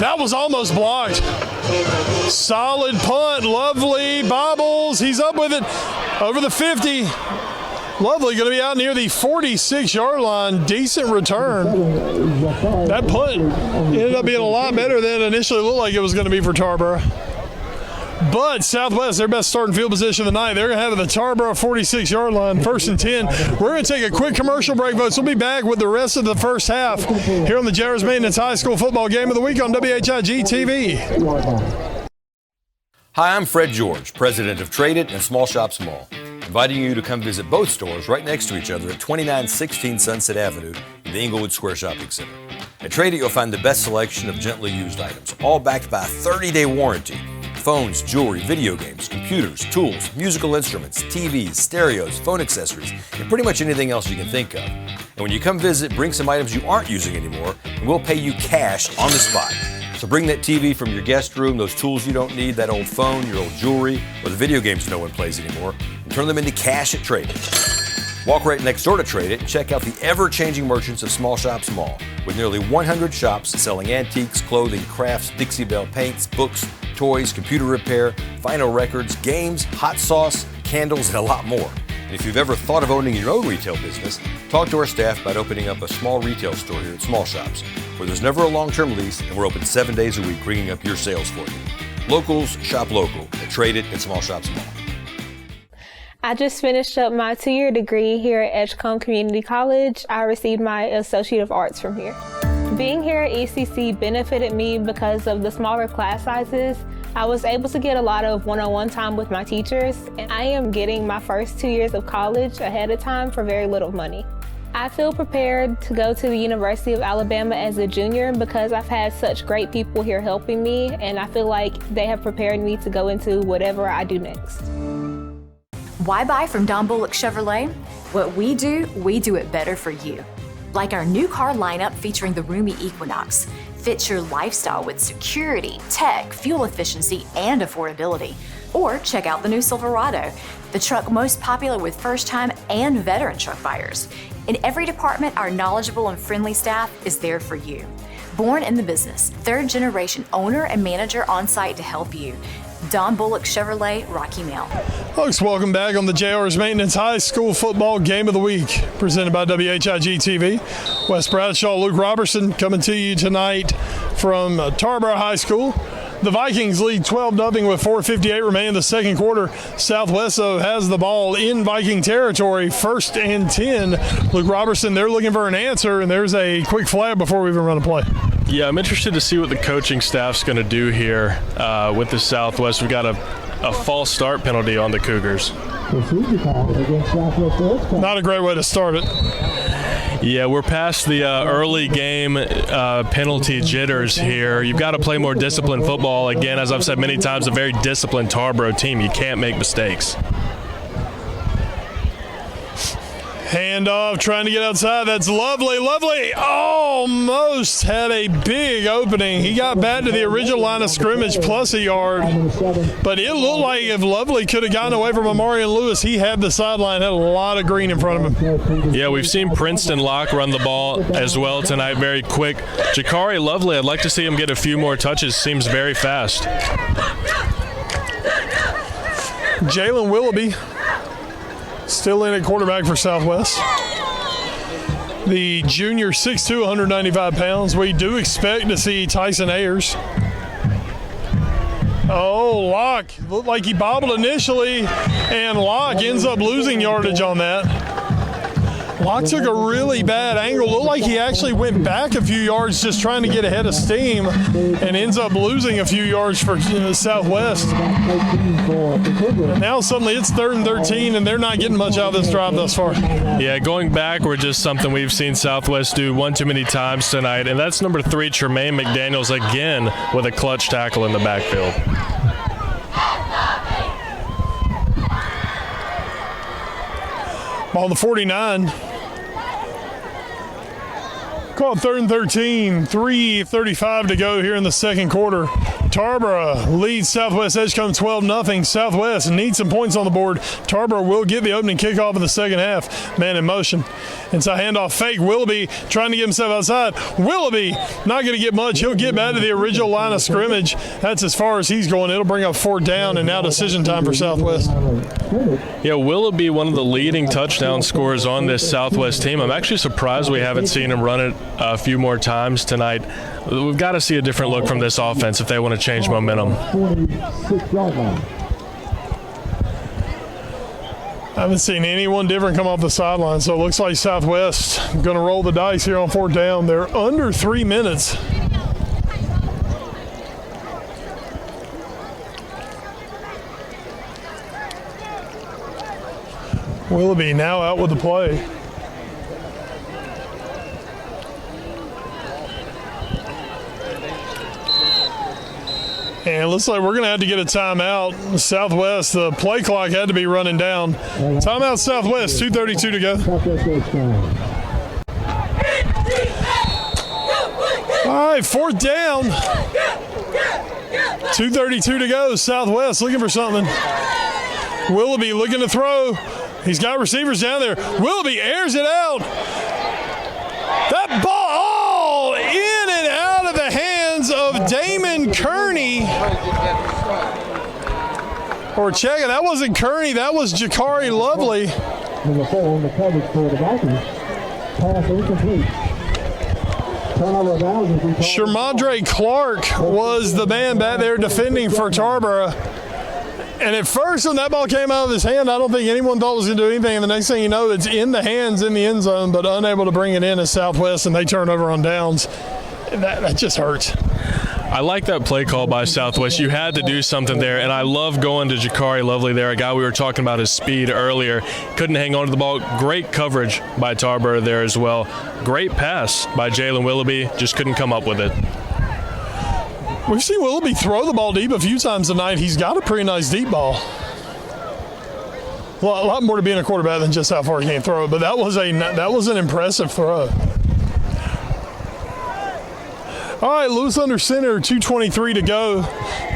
Speaker 1: That was almost blocked. Solid punt. Lovely bobbles. He's up with it over the 50. Lovely going to be out near the 46-yard line. Decent return. That punt ended up being a lot better than it initially looked like it was going to be for Tarboro. But Southwest, their best starting field position of the night. They're going to have it at the Tarboro 46-yard line, 1st and 10. We're going to take a quick commercial break, folks. We'll be back with the rest of the first half here on the Jarvis Maintenance High School Football Game of the Week on WHIG TV.
Speaker 5: Hi, I'm Fred George, president of Trade It and Small Shops Mall, inviting you to come visit both stores right next to each other at 2916 Sunset Avenue in the Inglewood Square Shopping Center. At Trade It, you'll find the best selection of gently used items, all backed by a 30-day warranty. Phones, jewelry, video games, computers, tools, musical instruments, TVs, stereos, phone accessories, and pretty much anything else you can think of. And when you come visit, bring some items you aren't using anymore, and we'll pay you cash on the spot. So bring that TV from your guest room, those tools you don't need, that old phone, your old jewelry, or the video games no one plays anymore, and turn them into cash at Trade It. Walk right next door to Trade It and check out the ever-changing merchants of Small Shops Mall, with nearly 100 shops selling antiques, clothing, crafts, Dixie Belle paints, books, toys, computer repair, vinyl records, games, hot sauce, candles, and a lot more. And if you've ever thought of owning your own retail business, talk to our staff about opening up a small retail store here at Small Shops, where there's never a long-term lease and we're open 7 days a week bringing up your sales for you. Locals shop local at Trade It and Small Shops Mall.
Speaker 6: I just finished up my 2-year degree here at Edgecombe Community College. I received my Associate of Arts from here. Being here at ECC benefited me because of the smaller class sizes. I was able to get a lot of one-on-one time with my teachers, and I am getting my first 2 years of college ahead of time for very little money. I feel prepared to go to the University of Alabama as a junior because I've had such great people here helping me, and I feel like they have prepared me to go into whatever I do next.
Speaker 7: Why buy from Don Bullock Chevrolet? What we do it better for you. Like our new car lineup featuring the roomy Equinox. Fit your lifestyle with security, tech, fuel efficiency, and affordability. Or check out the new Silverado, the truck most popular with first-time and veteran truck buyers. In every department, our knowledgeable and friendly staff is there for you. Born in the business, third-generation owner and manager on site to help you. Don Bullock Chevrolet, Rocky Mount.
Speaker 1: Folks, welcome back on the JR's Maintenance High School Football Game of the Week, presented by WHIG TV. Wes Bradshaw, Luke Robertson coming to you tonight from Tarboro High School. The Vikings lead 12-0 with 4:58 remaining in the second quarter. Southwest, though, has the ball in Viking territory, 1st and 10. Luke Robertson, they're looking for an answer, and there's a quick flag before we even run a play.
Speaker 2: Yeah, I'm interested to see what the coaching staff's going to do here with the Southwest. We've got a false start penalty on the Cougars.
Speaker 1: Not a great way to start it.
Speaker 2: Yeah, we're past the early game penalty jitters here. You've got to play more disciplined football. Again, as I've said many times, a very disciplined Tarboro team. You can't make mistakes.
Speaker 1: Handoff, trying to get outside. That's lovely. Almost had a big opening. He got back to the original line of scrimmage plus a yard. But it looked like if Lovely could have gotten away from Amarian Lewis, he had the sideline, had a lot of green in front of him.
Speaker 2: Yeah, we've seen Princeton Locke run the ball as well tonight, very quick. Jakari Lovely, I'd like to see him get a few more touches. Seems very fast.
Speaker 1: Jalen Willoughby still in at quarterback for Southwest. The junior, 6'2", 195 pounds. We do expect to see Tyson Ayers. Oh, Locke. Looked like he bobbled initially, and Locke ends up losing yardage on that. Locke took a really bad angle. Looked like he actually went back a few yards just trying to get ahead of steam and ends up losing a few yards for Southwest. And now suddenly it's 3rd and 13, and they're not getting much out of this drive thus far.
Speaker 2: Yeah, going backward, just something we've seen Southwest do one too many times tonight, and that's number 3, Tremaine McDaniels, again with a clutch tackle in the backfield.
Speaker 1: Ball on the 49. Called 3rd and 13, 3:35 to go here in the second quarter. Tarboro leads Southwest Edgecombe 12-0. Southwest needs some points on the board. Tarboro will get the opening kickoff of the second half. Man in motion. Inside handoff fake. Willoughby trying to get himself outside. Willoughby not going to get much. He'll get back to the original line of scrimmage. That's as far as he's going. It'll bring up 4th down, and now decision time for Southwest.
Speaker 2: Yeah, Willoughby, one of the leading touchdown scorers on this Southwest team. I'm actually surprised we haven't seen him run it a few more times tonight. We've got to see a different look from this offense if they want to change momentum.
Speaker 1: I haven't seen anyone different come off the sideline, so it looks like Southwest going to roll the dice here on 4th down. They're under 3 minutes. Willoughby now out with the play. And it looks like we're going to have to get a timeout. Southwest, the play clock had to be running down. Timeout Southwest, 2:32 to go. All right, 4th down. 2:32 to go. Southwest looking for something. Willoughby looking to throw. He's got receivers down there. Willoughby airs it out. That ball in and out of the hands of Damon Kearney. Or check it, that wasn't Kearney, that was Jakari Lovely.
Speaker 4: Number 4 on the coverage for the Vikings. Pass incomplete.
Speaker 1: Shermadre Clark was the man back there defending for Tarboro. And at first, when that ball came out of his hand, I don't think anyone thought it was going to do anything. And the next thing you know, it's in the hands in the end zone, but unable to bring it in as Southwest, and they turn over on downs. That just hurts.
Speaker 2: I like that play call by Southwest. You had to do something there, and I love going to Jakari Lovely there, a guy we were talking about his speed earlier. Couldn't hang on to the ball. Great coverage by Tarboro there as well. Great pass by Jalen Willoughby. Just couldn't come up with it.
Speaker 1: We've seen Willoughby throw the ball deep a few times tonight. He's got a pretty nice deep ball. A lot more to being a quarterback than just how far he can throw it, but that was an impressive throw. All right, loose under center, 2:23 to go.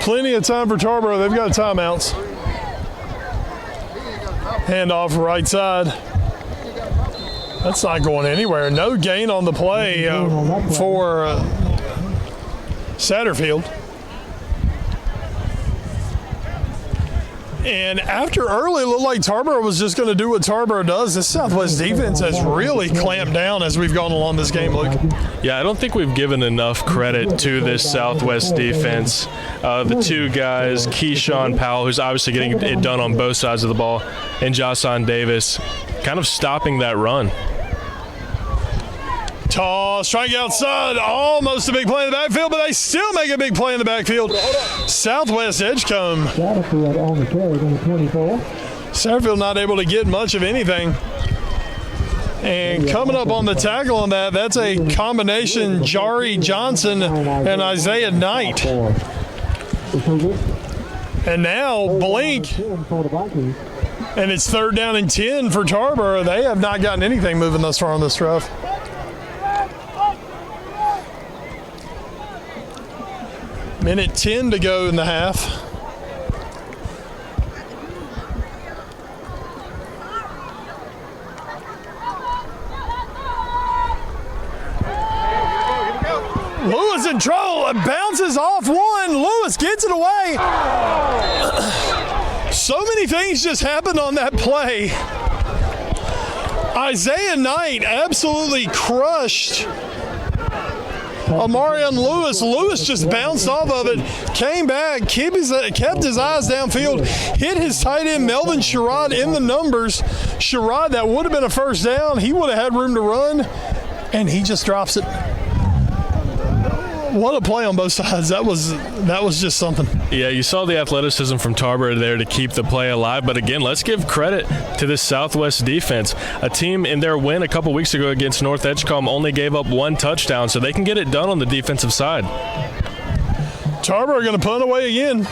Speaker 1: Plenty of time for Tarboro. They've got timeouts. Handoff right side. That's not going anywhere. No gain on the play for Satterfield. And after early, it looked like Tarboro was just going to do what Tarboro does. This Southwest defense has really clamped down as we've gone along this game, Luke.
Speaker 2: Yeah, I don't think we've given enough credit to this Southwest defense. The two guys, Keyshawn Powell, who's obviously getting it done on both sides of the ball, and Jason Davis, kind of stopping that run.
Speaker 1: Toss, trying to get outside, almost a big play in the backfield, but they still make a big play in the backfield. Southwest Edgecombe.
Speaker 4: Satterfield on the carry, number 24.
Speaker 1: Satterfield not able to get much of anything. And coming up on the tackle on that, that's a combination Jari Johnson and Isaiah Knight. And now Blink, and it's 3rd down and 10 for Tarboro. They have not gotten anything moving thus far on this drive. Minute 10 to go in the half. Lewis in trouble. It bounces off one. Lewis gets it away. So many things just happened on that play. Isaiah Knight absolutely crushed Amarion Lewis. Lewis just bounced off of it, came back, kept his eyes downfield, hit his tight end Melvin Sherrod in the numbers. Sherrod, that would have been a first down. He would have had room to run, and he just drops it. What a play on both sides. That was just something.
Speaker 2: Yeah, you saw the athleticism from Tarboro there to keep the play alive. But again, let's give credit to this Southwest defense. A team in their win a couple weeks ago against North Edgecombe only gave up 1 touchdown, so they can get it done on the defensive side.
Speaker 1: Tarboro going to punt away again.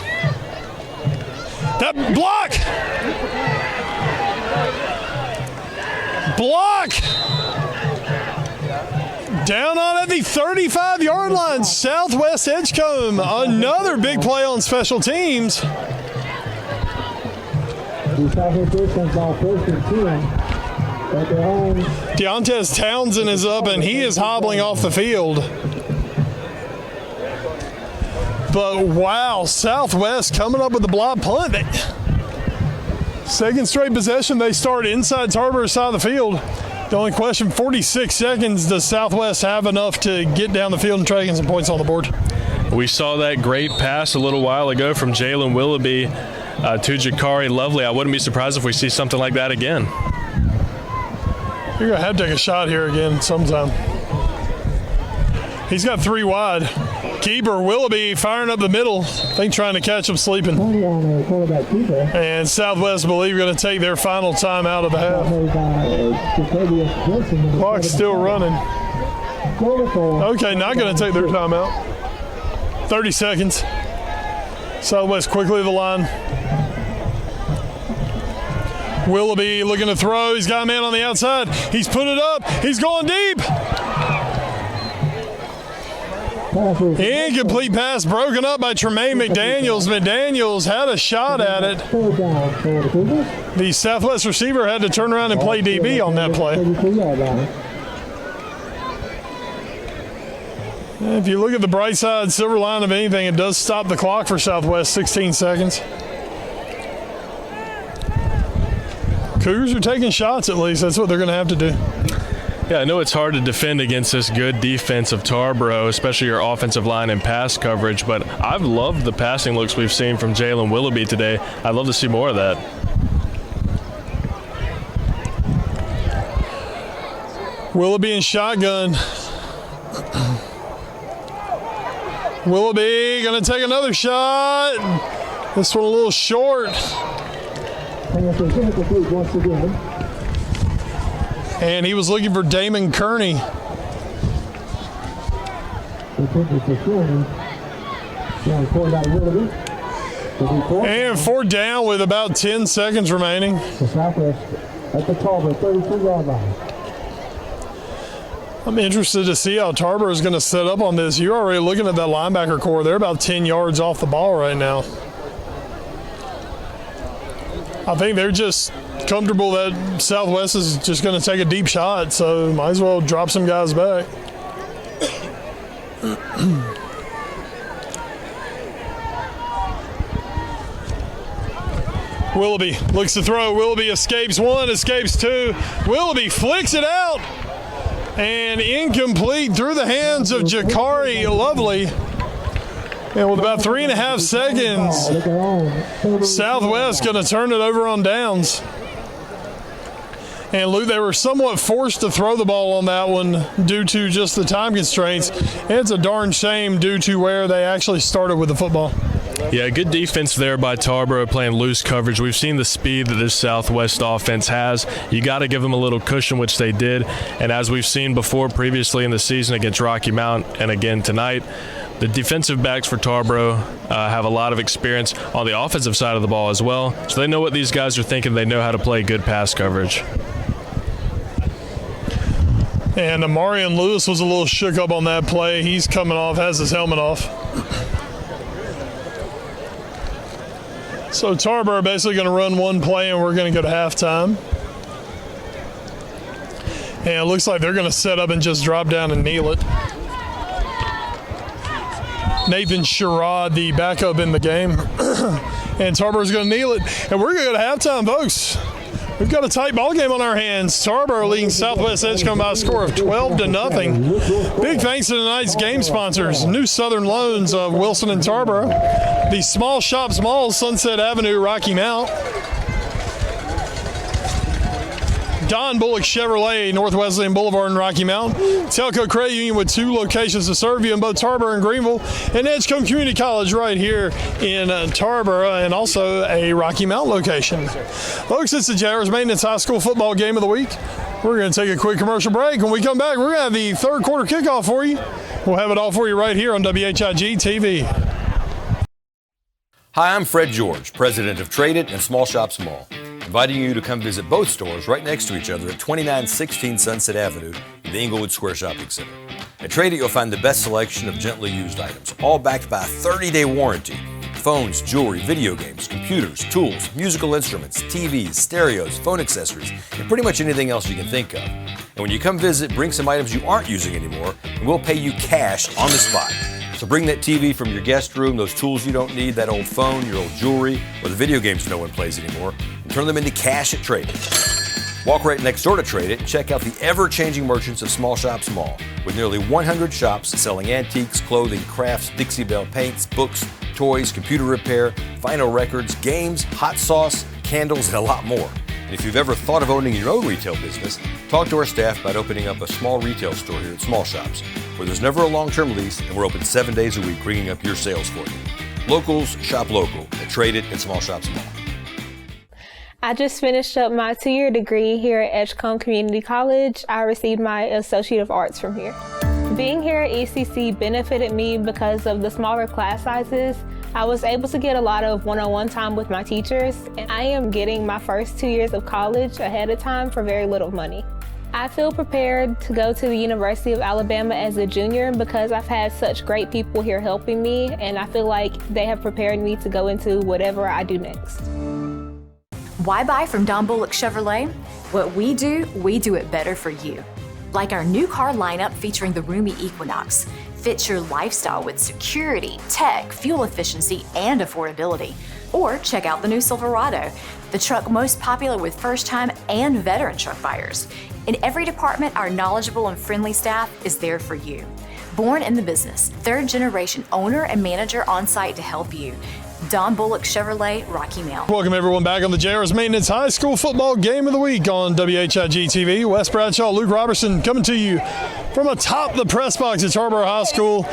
Speaker 1: That block! Down on at the 35-yard line, Southwest Edgecombe. Another big play on special teams. Deontez Townsend is up, and he is hobbling off the field. But wow, Southwest coming up with the block punt. Second straight possession, they start inside Tarboro's side of the field. The only question, 46 seconds, does Southwest have enough to get down the field and try to get some points on the board?
Speaker 2: We saw that great pass a little while ago from Jalen Willoughby to Jakari Lovely. I wouldn't be surprised if we see something like that again.
Speaker 1: You're going to have to take a shot here again sometime. He's got 3 wide. Keeper Willoughby firing up the middle. I think trying to catch him sleeping. And Southwest, I believe, going to take their final time out of the half. Clock's still running. Okay, not going to take their time out. 30 seconds. Southwest quickly to the line. Willoughby looking to throw. He's got a man on the outside. He's put it up. He's going deep. Incomplete pass broken up by Tremaine McDaniels. McDaniels had a shot at it. The Southwest receiver had to turn around and play DB on that play. If you look at the bright side, silver line of anything, it does stop the clock for Southwest, 16 seconds. Cougars are taking shots at least. That's what they're going to have to do.
Speaker 2: Yeah, I know it's hard to defend against this good defense of Tarboro, especially your offensive line and pass coverage, but I've loved the passing looks we've seen from Jalen Willoughby today. I'd love to see more of that.
Speaker 1: Willoughby in shotgun. Willoughby going to take another shot. This one a little short. And he was looking for Damon Kearney. And 4th down with about 10 seconds remaining. I'm interested to see how Tarboro is going to set up on this. You're already looking at that linebacker core. They're about 10 yards off the ball right now. I think they're just comfortable that Southwest is just going to take a deep shot, so might as well drop some guys back. Willoughby looks to throw. Willoughby escapes 1, escapes 2. Willoughby flicks it out, and incomplete through the hands of Jakari Lovely. And with about 3.5 seconds, Southwest going to turn it over on downs. And Luke, they were somewhat forced to throw the ball on that one due to just the time constraints. And it's a darn shame due to where they actually started with the football.
Speaker 2: Yeah, good defense there by Tarboro playing loose coverage. We've seen the speed that this Southwest offense has. You got to give them a little cushion, which they did. And as we've seen before previously in the season against Rocky Mount and again tonight, the defensive backs for Tarboro have a lot of experience on the offensive side of the ball as well. So they know what these guys are thinking. They know how to play good pass coverage.
Speaker 1: And Amarian Lewis was a little shook up on that play. He's coming off, has his helmet off. So Tarboro basically going to run one play, and we're going to go to halftime. And it looks like they're going to set up and just drop down and kneel it. Nathan Sherrod, the backup in the game. And Tarboro's going to kneel it. And we're going to go to halftime, folks. We've got a tight ball game on our hands. Tarboro leading Southwest Edgecombe by a score of 12-0. Big thanks to tonight's game sponsors, New Southern Loans of Wilson and Tarboro, the Small Shops Mall, Sunset Avenue, Rocky Mount, Don Bullock Chevrolet, North Wesleyan Boulevard in Rocky Mount, Telco Credit Union with 2 locations to serve you in both Tarboro and Greenville, and Edgecombe Community College right here in Tarboro, and also a Rocky Mount location. Folks, it's the Jaguars Maintenance High School football game of the week. We're going to take a quick commercial break. When we come back, we're going to have the third quarter kickoff for you. We'll have it all for you right here on WHIG TV.
Speaker 5: Hi, I'm Fred George, president of Trade It and Small Shops Mall, inviting you to come visit both stores right next to each other at 2916 Sunset Avenue in the Inglewood Square Shopping Center. At Trade It, you'll find the best selection of gently used items, all backed by a 30-day warranty. Phones, jewelry, video games, computers, tools, musical instruments, TVs, stereos, phone accessories, and pretty much anything else you can think of. And when you come visit, bring some items you aren't using anymore, and we'll pay you cash on the spot. So bring that TV from your guest room, those tools you don't need, that old phone, your old jewelry, or the video games no one plays anymore, and turn them into cash at Trade It. Walk right next door to Trade It and check out the ever-changing merchants of Small Shops Mall, with nearly 100 shops selling antiques, clothing, crafts, Dixie Belle paints, books, toys, computer repair, vinyl records, games, hot sauce, candles, and a lot more. And if you've ever thought of owning your own retail business, talk to our staff about opening up a small retail store here at Small Shops, where there's never a long-term lease and we're open 7 days a week, bringing up your sales for you. Locals shop local at Trade It and Small Shops Mall.
Speaker 6: I just finished up my 2-year degree here at Edgecombe Community College. I received my Associate of Arts from here. Being here at ECC benefited me because of the smaller class sizes. I was able to get a lot of one-on-one time with my teachers, and I am getting my first 2 years of college ahead of time for very little money. I feel prepared to go to the University of Alabama as a junior because I've had such great people here helping me, and I feel like they have prepared me to go into whatever I do next.
Speaker 7: Why buy from Don Bullock Chevrolet? What we do it better for you. Like our new car lineup featuring the roomy Equinox. Fits your lifestyle with security, tech, fuel efficiency, and affordability. Or check out the new Silverado, the truck most popular with first-time and veteran truck buyers. In every department, our knowledgeable and friendly staff is there for you. Born in the business, third-generation owner and manager on site to help you. Don Bullock Chevrolet, Rocky Mount.
Speaker 1: Welcome everyone back on the Jaguars Maintenance High School football game of the week on WHIG TV. Wes Bradshaw, Luke Robertson coming to you from atop the press box at Tarboro High School.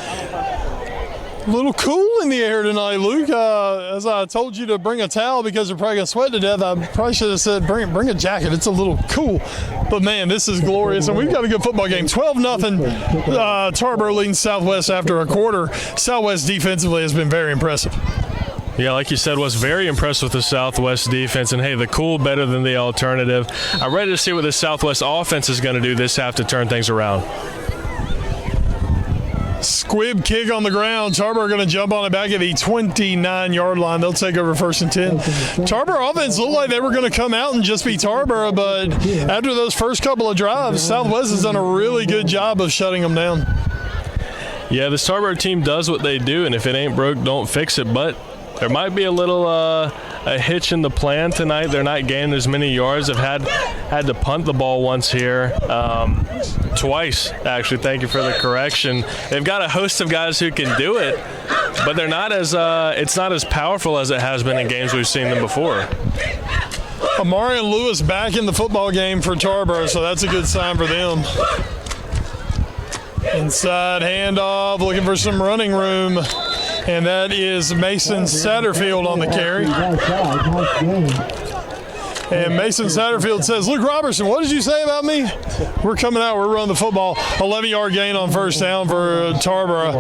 Speaker 1: A little cool in the air tonight, Luke. As I told you to bring a towel because you're probably going to sweat to death, I probably should have said bring a jacket. It's a little cool. But, man, this is glorious. And we've got a good football game. 12-0. Tarboro leading Southwest after a quarter. Southwest defensively has been very impressive.
Speaker 2: Yeah, like you said, was very impressed with the Southwest defense. And, hey, the cool better than the alternative. I'm ready to see what the Southwest offense is going to do this half to turn things around.
Speaker 1: Squib kick on the ground. Tarboro going to jump on it back at the 29-yard line. They'll take over 1st and 10. Tarboro offense looked like they were going to come out and just be Tarboro, but after those first couple of drives, Southwest has done a really good job of shutting them down.
Speaker 2: Yeah, this Tarboro team does what they do, and if it ain't broke, don't fix it. But there might be a little a hitch in the plan tonight. They're not gaining as many yards. They've had to punt the ball once here, twice actually. Thank you for the correction. They've got a host of guys who can do it, but they're not as it's not as powerful as it has been in games we've seen them before.
Speaker 1: Amarian Lewis back in the football game for Tarboro, so that's a good sign for them. Inside handoff, looking for some running room. And that is Mason Satterfield on the carry. And Mason Satterfield says, Luke Robertson, what did you say about me? We're coming out. We're running the football. 11-yard gain on first down for Tarboro.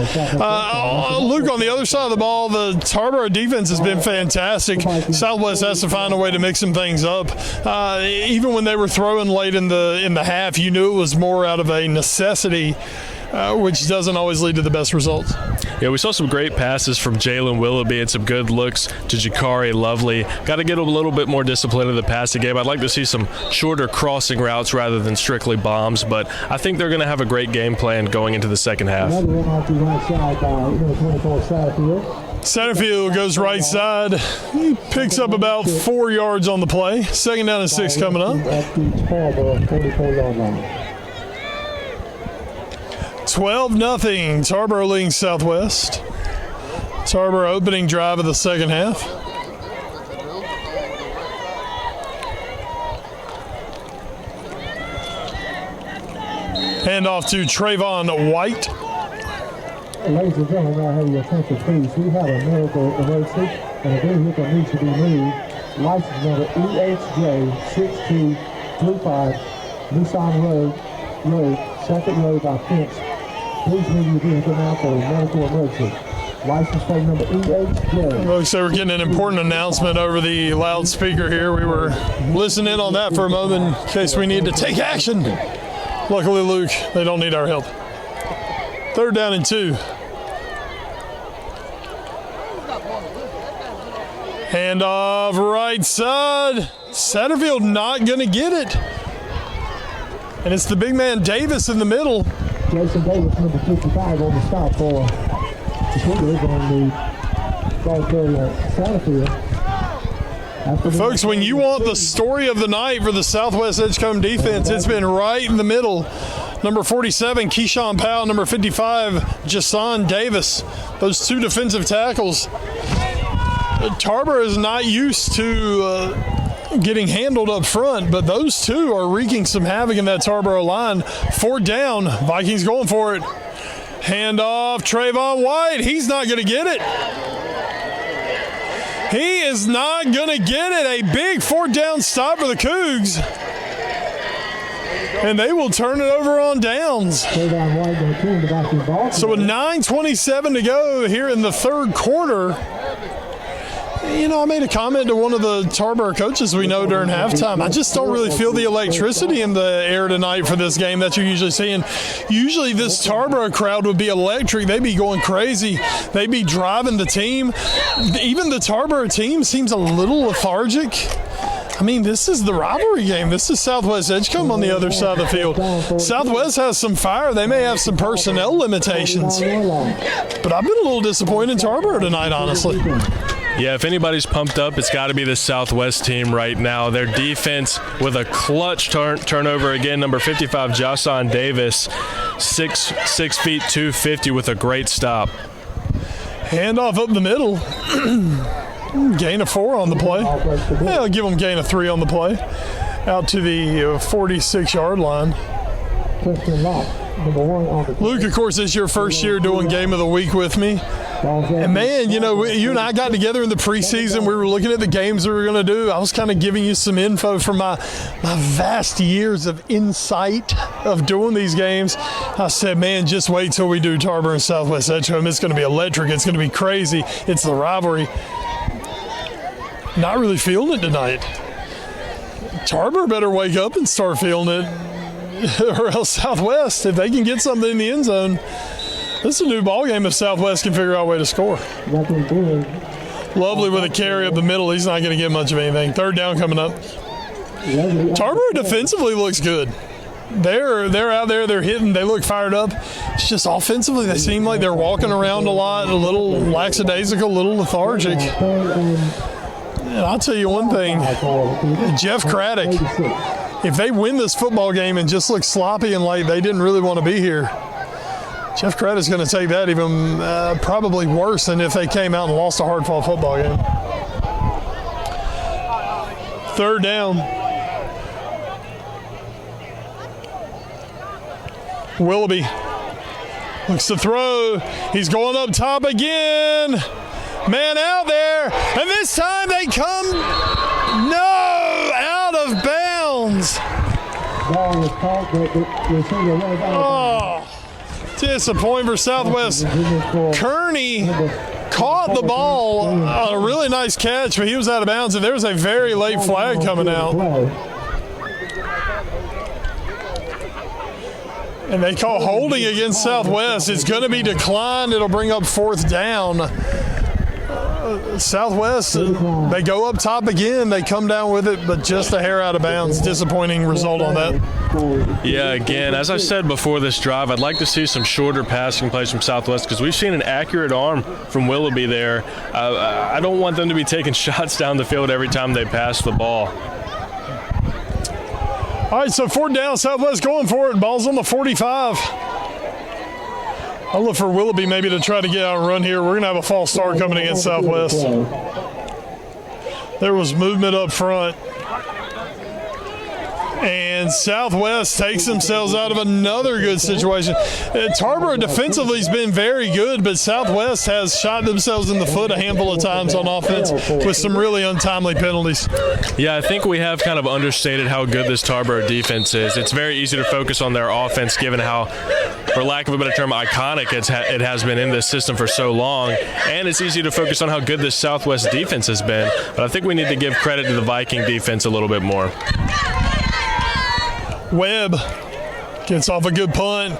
Speaker 1: Luke, on the other side of the ball, the Tarboro defense has been fantastic. Southwest has to find a way to mix some things up. Even when they were throwing late in the half, you knew it was more out of a necessity, which doesn't always lead to the best results.
Speaker 2: Yeah, we saw some great passes from Jalen Willoughby and some good looks to Jakari Lovely. Got to get a little bit more discipline in the passing game. I'd like to see some shorter crossing routes rather than strictly bombs, but I think they're going to have a great game plan going into the second half.
Speaker 1: Satterfield goes right side. He picks up about 4 yards on the play. Second down and 6 coming up. 12-0. Tarboro leading Southwest. Tarboro opening drive of the second half. Hand off to Trayvon White.
Speaker 4: Ladies and gentlemen, I have your attention, please. We have a medical emergency and a vehicle needs to be moved. License number EHJ6235, Nissan Road, Second Road by Fence. Please move your vehicle now for a medical emergency. License plate number EHJ.
Speaker 1: Looks like we're getting an important announcement over the loudspeaker here. We were listening in on that for a moment in case we need to take action. Luckily, Luke, they don't need our help. Third down and 2. Hand off right side. Satterfield not going to get it. And it's the big man Davis in the middle.
Speaker 4: Jason Davis, number 55, on the stop for the Cougars on the ball carrier Satterfield.
Speaker 1: Folks, when you want the story of the night for the Southwest Edgecombe defense, it's been right in the middle. Number 47, Keyshawn Powell. Number 55, Jason Davis. Those two defensive tackles. Tarboro is not used to getting handled up front, but those two are wreaking some havoc in that Tarboro line. 4th down, Vikings going for it. Hand off, Trayvon White. He's not going to get it. He is not going to get it. A big 4th down stop for the Cougs. And they will turn it over on downs. So with 9:27 to go here in the third quarter, you know, I made a comment to one of the Tarboro coaches we know during halftime. I just don't really feel the electricity in the air tonight for this game that you're usually seeing. Usually this Tarboro crowd would be electric. They'd be going crazy. They'd be driving the team. Even the Tarboro team seems a little lethargic. I mean, this is the rivalry game. This is Southwest Edgecombe on the other side of the field. Southwest has some fire. They may have some personnel limitations. But I've been a little disappointed in Tarboro tonight, honestly.
Speaker 2: Yeah, if anybody's pumped up, it's got to be the Southwest team right now. Their defense with a clutch turnover again. Number 55, Jason Davis, 6 feet 250 with a great stop.
Speaker 1: Handoff up the middle. Gain of 4 on the play. Yeah, I'll give them gain of 3 on the play. Out to the 46-yard line. Luke, of course, this is your first year doing Game of the Week with me. And, man, you know, you and I got together in the preseason. We were looking at the games we were going to do. I was kind of giving you some info from my vast years of insight of doing these games. I said, man, just wait till we do Tarboro and Southwest Edgecombe. It's going to be electric. It's going to be crazy. It's the rivalry. Not really feeling it tonight. Tarboro better wake up and start feeling it. Or else Southwest, if they can get something in the end zone, this is a new ball game if Southwest can figure out a way to score. Lovely with a carry up the middle. He's not going to get much of anything. Third down coming up. Tarboro defensively looks good. They're out there. They're hitting. They look fired up. It's just offensively, they seem like they're walking around a lot, a little lackadaisical, a little lethargic. And I'll tell you one thing. Jeff Craddock, if they win this football game and just look sloppy and like they didn't really want to be here, Jeff Craddock's going to take that even probably worse than if they came out and lost a hard-fought football game. Third down. Willoughby Looks to throw. He's going up top again. Man out there. And this time they come. No! Out of bounds.
Speaker 4: Ball was caught, but the receiver was out.
Speaker 1: Oh, disappointing for Southwest. Kearney caught the ball. A really nice catch, but he was out of bounds, and there was a very late flag coming out. And they call holding against Southwest. It's going to be declined. It'll bring up 4th down. Southwest, they go up top again. They come down with it, but just a hair out of bounds. Disappointing result on that.
Speaker 2: Yeah, again, as I said before this drive, I'd like to see some shorter passing plays from Southwest because we've seen an accurate arm from Willoughby there. I don't want them to be taking shots down the field every time they pass the ball.
Speaker 1: All right, so 4th down, Southwest going for it. Ball's on the 45. I'll look for Willoughby maybe to try to get out and run here. We're going to have a false start coming against Southwest. There was movement up front. And Southwest takes themselves out of another good situation. Tarboro defensively has been very good, but Southwest has shot themselves in the foot a handful of times on offense with some really untimely penalties.
Speaker 2: Yeah, I think we have kind of understated how good this Tarboro defense is. It's very easy to focus on their offense given how, for lack of a better term, iconic it has been in this system for so long. And it's easy to focus on how good this Southwest defense has been. But I think we need to give credit to the Viking defense a little bit more.
Speaker 1: Webb gets off a good punt.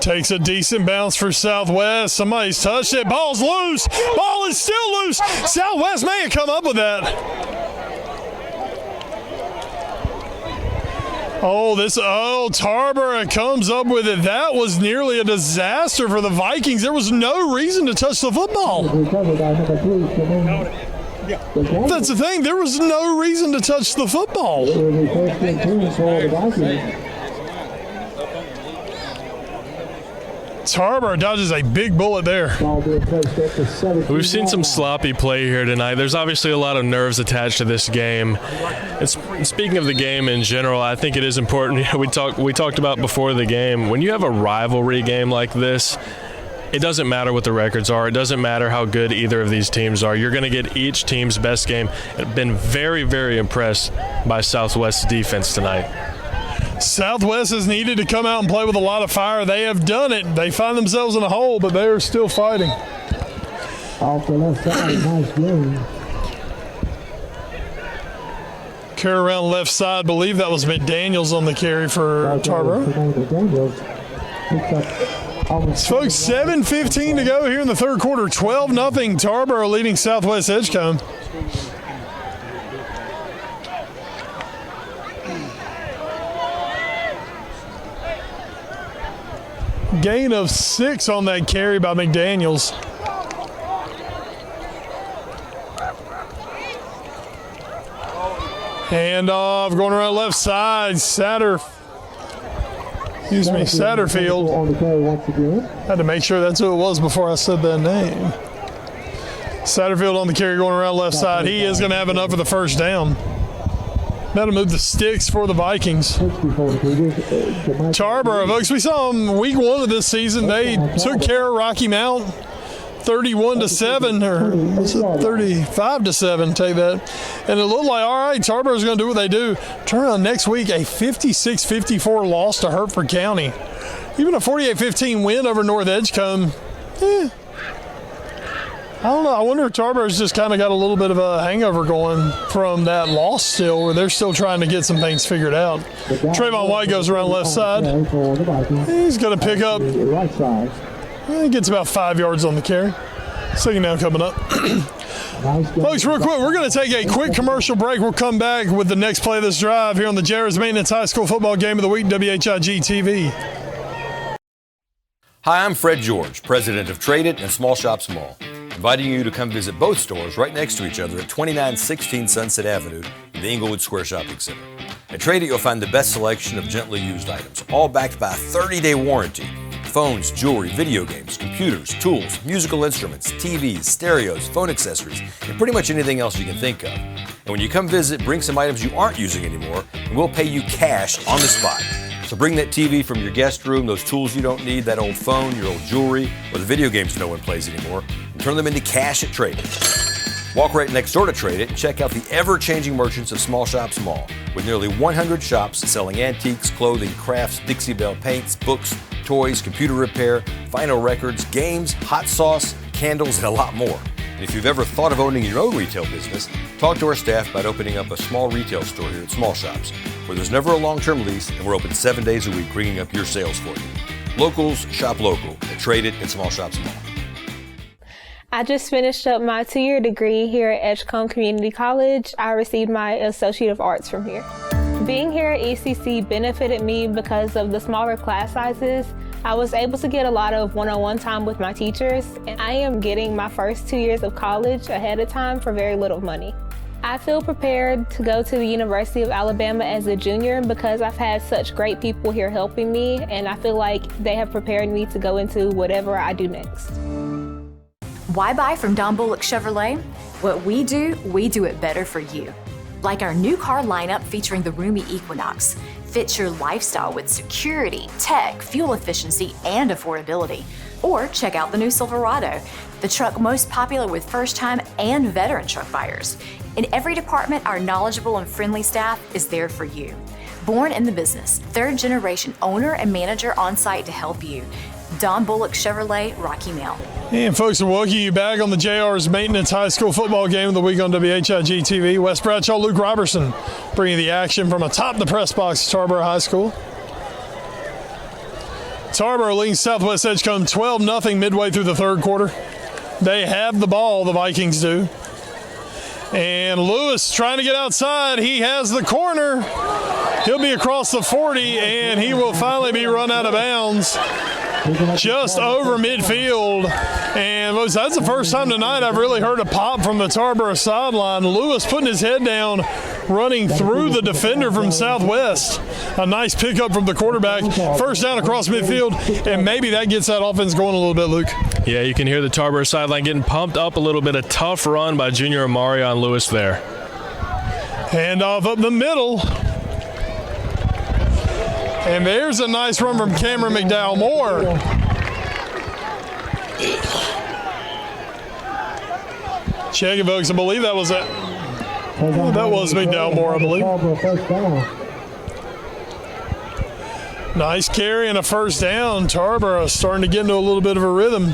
Speaker 1: Takes a decent bounce for Southwest. Somebody's touched it. Ball's loose. Ball is still loose. Southwest may have come up with that. Tarboro comes up with it. That was nearly a disaster for the Vikings. There was no reason to touch the football. That's the thing. There was no reason to touch the football. Tarboro dodges a big bullet there.
Speaker 2: We've seen some sloppy play here tonight. There's obviously a lot of nerves attached to this game. And speaking of the game in general, I think it is important. We talked about before the game, when you have a rivalry game like this, it doesn't matter what the records are. It doesn't matter how good either of these teams are. You're going to get each team's best game. I've been very, very impressed by Southwest's defense tonight.
Speaker 1: Southwest has needed to come out and play with a lot of fire. They have done it. They find themselves in a hole, but they are still fighting.
Speaker 4: Off the left side, nice game.
Speaker 1: Carry around left side. Believe that was McDaniels on the carry for Tarboro. Folks, 7:15 to go here in the third quarter. 12-0. Tarboro leading Southwest Edgecombe. Gain of 6 on that carry by McDaniels. Handoff going around left side. Satterfield. Had to make sure that's who it was before I said that name. Satterfield on the carry going around left side. He is going to have enough for the first down. That'll move the sticks for the Vikings. Tarboro, folks, we saw them week 1 of this season. They took care of Rocky Mount 31-7, or was it 35-7, take that. And it looked like, all right, Tarboro's going to do what they do. Turn around next week, a 56-54 loss to Hertford County. Even a 48-15 win over North Edgecombe, I don't know. I wonder if Tarboro's just kind of got a little bit of a hangover going from that loss still, where they're still trying to get some things figured out. Trayvon White goes around left side. He's going to pick up. He gets about 5 yards on the carry. Second down coming up. Folks, real quick, we're going to take a quick commercial break. We'll come back with the next play of this drive here on the Jarrett's Maintenance High School Football Game of the Week, WHIG TV.
Speaker 5: Hi, I'm Fred George, president of Trade It and Small Shops Mall, inviting you to come visit both stores right next to each other at 2916 Sunset Avenue in the Inglewood Square Shopping Center. At Trade It, you'll find the best selection of gently used items, all backed by a 30-day warranty. Phones, jewelry, video games, computers, tools, musical instruments, TVs, stereos, phone accessories, and pretty much anything else you can think of. And when you come visit, bring some items you aren't using anymore, and we'll pay you cash on the spot. So bring that TV from your guest room, those tools you don't need, that old phone, your old jewelry, or the video games no one plays anymore, and turn them into cash at Trade It. Walk right next door to Trade It and check out the ever-changing merchants of Small Shops Mall, with nearly 100 shops selling antiques, clothing, crafts, Dixie Belle paints, books, toys, computer repair, vinyl records, games, hot sauce, candles, and a lot more. And if you've ever thought of owning your own retail business, talk to our staff about opening up a small retail store here at Small Shops, where there's never a long-term lease and we're open 7 days a week bringing up your sales for you. Locals shop local at Trade It and Small Shops Mall.
Speaker 6: I just finished up my 2-year degree here at Edgecombe Community College. I received my Associate of Arts from here. Being here at ECC benefited me because of the smaller class sizes. I was able to get a lot of one-on-one time with my teachers, and I am getting my first 2 years of college ahead of time for very little money. I feel prepared to go to the University of Alabama as a junior because I've had such great people here helping me, and I feel like they have prepared me to go into whatever I do next.
Speaker 7: Why buy from Don Bullock Chevrolet? What we do it better for you. Like our new car lineup featuring the roomy Equinox. Fit your lifestyle with security, tech, fuel efficiency, and affordability. Or check out the new Silverado, the truck most popular with first-time and veteran truck buyers. In every department, our knowledgeable and friendly staff is there for you. Born in the business, third-generation owner and manager on site to help you. Don Bullock Chevrolet, Rocky Mount.
Speaker 1: And folks, we're welcoming you back on the JR's Maintenance High School Football Game of the Week on WHIG TV. Wes Bradshaw, Luke Robertson bringing the action from atop the press box at Tarboro High School. Tarboro leading Southwest Edgecombe 12-0 midway through the third quarter. They have the ball, the Vikings do. And Lewis trying to get outside. He has the corner. He'll be across the 40, and he will finally be run out of bounds just over midfield. And that's the first time tonight I've really heard a pop from the Tarboro sideline. Lewis putting his head down, running through the defender from Southwest. A nice pickup from the quarterback. First down across midfield, and maybe that gets that offense going a little bit, Luke.
Speaker 2: Yeah, you can hear the Tarboro sideline getting pumped up a little bit. A tough run by junior Amari on Lewis there.
Speaker 1: Hand off up the middle. And there's a nice run from Cameron McDowell Moore. Check it, folks. I believe that was it. That was McDowell Moore, I believe. Nice carry and a first down. Tarboro starting to get into a little bit of a rhythm.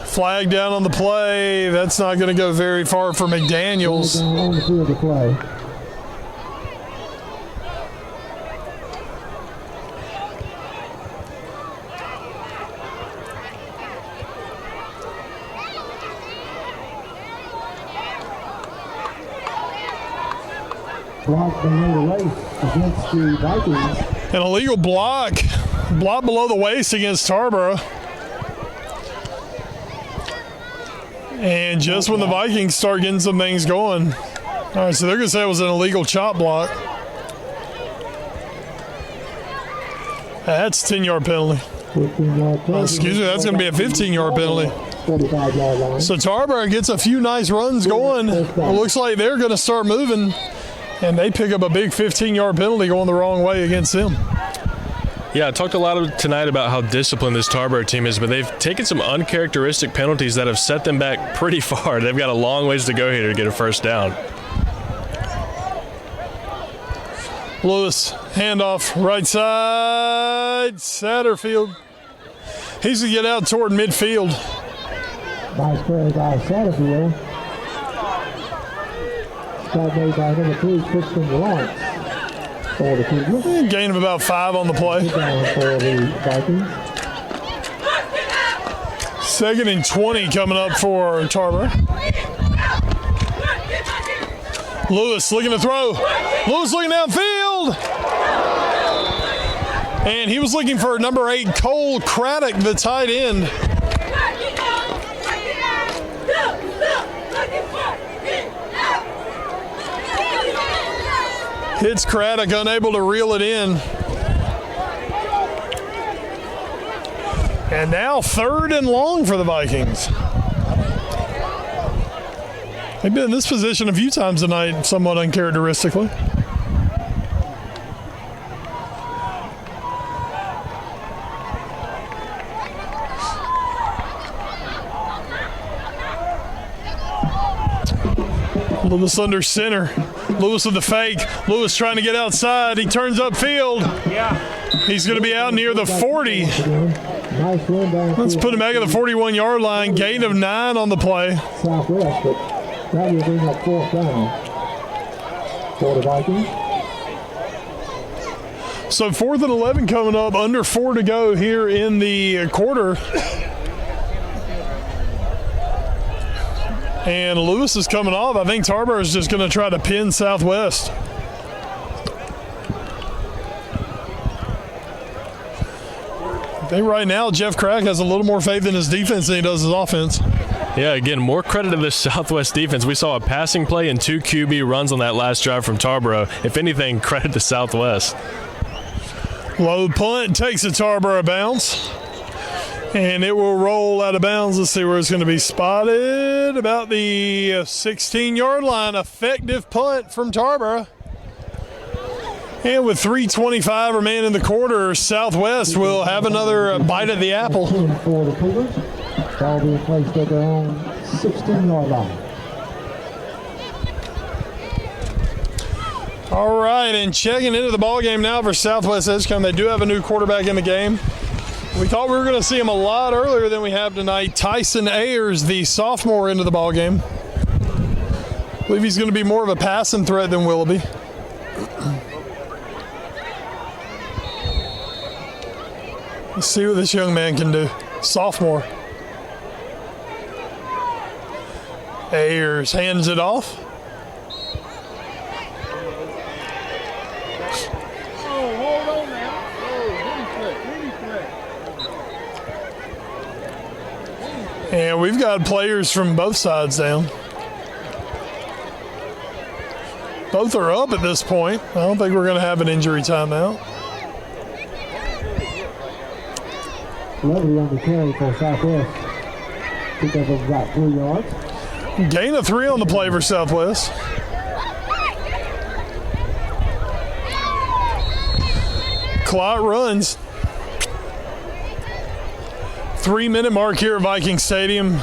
Speaker 1: Flag down on the play. That's not going to go very far for McDaniels.
Speaker 4: On the field to play. Block below the waist against the Vikings.
Speaker 1: An illegal block below the waist against Tarboro. And just when the Vikings start getting some things going. All right, so they're going to say it was an illegal chop block. That's a 10-yard penalty. Excuse me, that's going to be a 15-yard penalty. So Tarboro gets a few nice runs going. It looks like they're going to start moving, and they pick up a big 15-yard penalty going the wrong way against them.
Speaker 2: Yeah, I talked a lot tonight about how disciplined this Tarboro team is, but they've taken some uncharacteristic penalties that have set them back pretty far. They've got a long ways to go here to get a first down.
Speaker 1: Lewis, handoff, right side, Satterfield. He's going to get out toward midfield.
Speaker 4: Nice play by Satterfield. Start made by number 3, Christian Lawrence.
Speaker 1: Gain of about 5 on the play. Second and 20 coming up for Tarboro. Lewis looking to throw. Lewis looking downfield. And he was looking for number 8, Cole Craddock, the tight end. Hits Craddock, unable to reel it in. And now 3rd and long for the Vikings. They've been in this position a few times tonight, somewhat uncharacteristically. Lewis under center. Lewis with the fake. Lewis trying to get outside. He turns upfield. He's going to be out near the 40. Let's put him back at the 41-yard line. Gain of 9 on the play.
Speaker 4: Southwest, but that will bring up 4th down for the Vikings.
Speaker 1: So 4th and 11 coming up. Under 4 to go here in the quarter. And Lewis is coming off. I think Tarboro is just going to try to pin Southwest. I think right now Jeff Crack has a little more faith in his defense than he does his offense.
Speaker 2: Yeah, again, more credit to this Southwest defense. We saw a passing play and 2 QB runs on that last drive from Tarboro. If anything, credit to Southwest.
Speaker 1: Low punt takes a Tarboro bounce. And it will roll out of bounds. Let's see where it's going to be spotted. About the 16-yard line. Effective punt from Tarboro. And with 3:25 remaining in the quarter, Southwest will have another bite at the apple.
Speaker 4: For the Cougars, ball being placed at their own 16-yard line.
Speaker 1: All right, and checking into the ball game now for Southwest Edgecombe. They do have a new quarterback in the game. We thought we were going to see him a lot earlier than we have tonight. Tyson Ayers, the sophomore, into the ball game. I believe he's going to be more of a passing threat than Willoughby. Let's see what this young man can do. Sophomore. Ayers hands it off. And we've got players from both sides down. Both are up at this point. I don't think we're going to have an injury timeout.
Speaker 4: Lovely on the carry for Southwest. Pick up of about 3 yards.
Speaker 1: Gain of 3 on the play for Southwest. Clock runs. 3-minute mark here at Viking Stadium,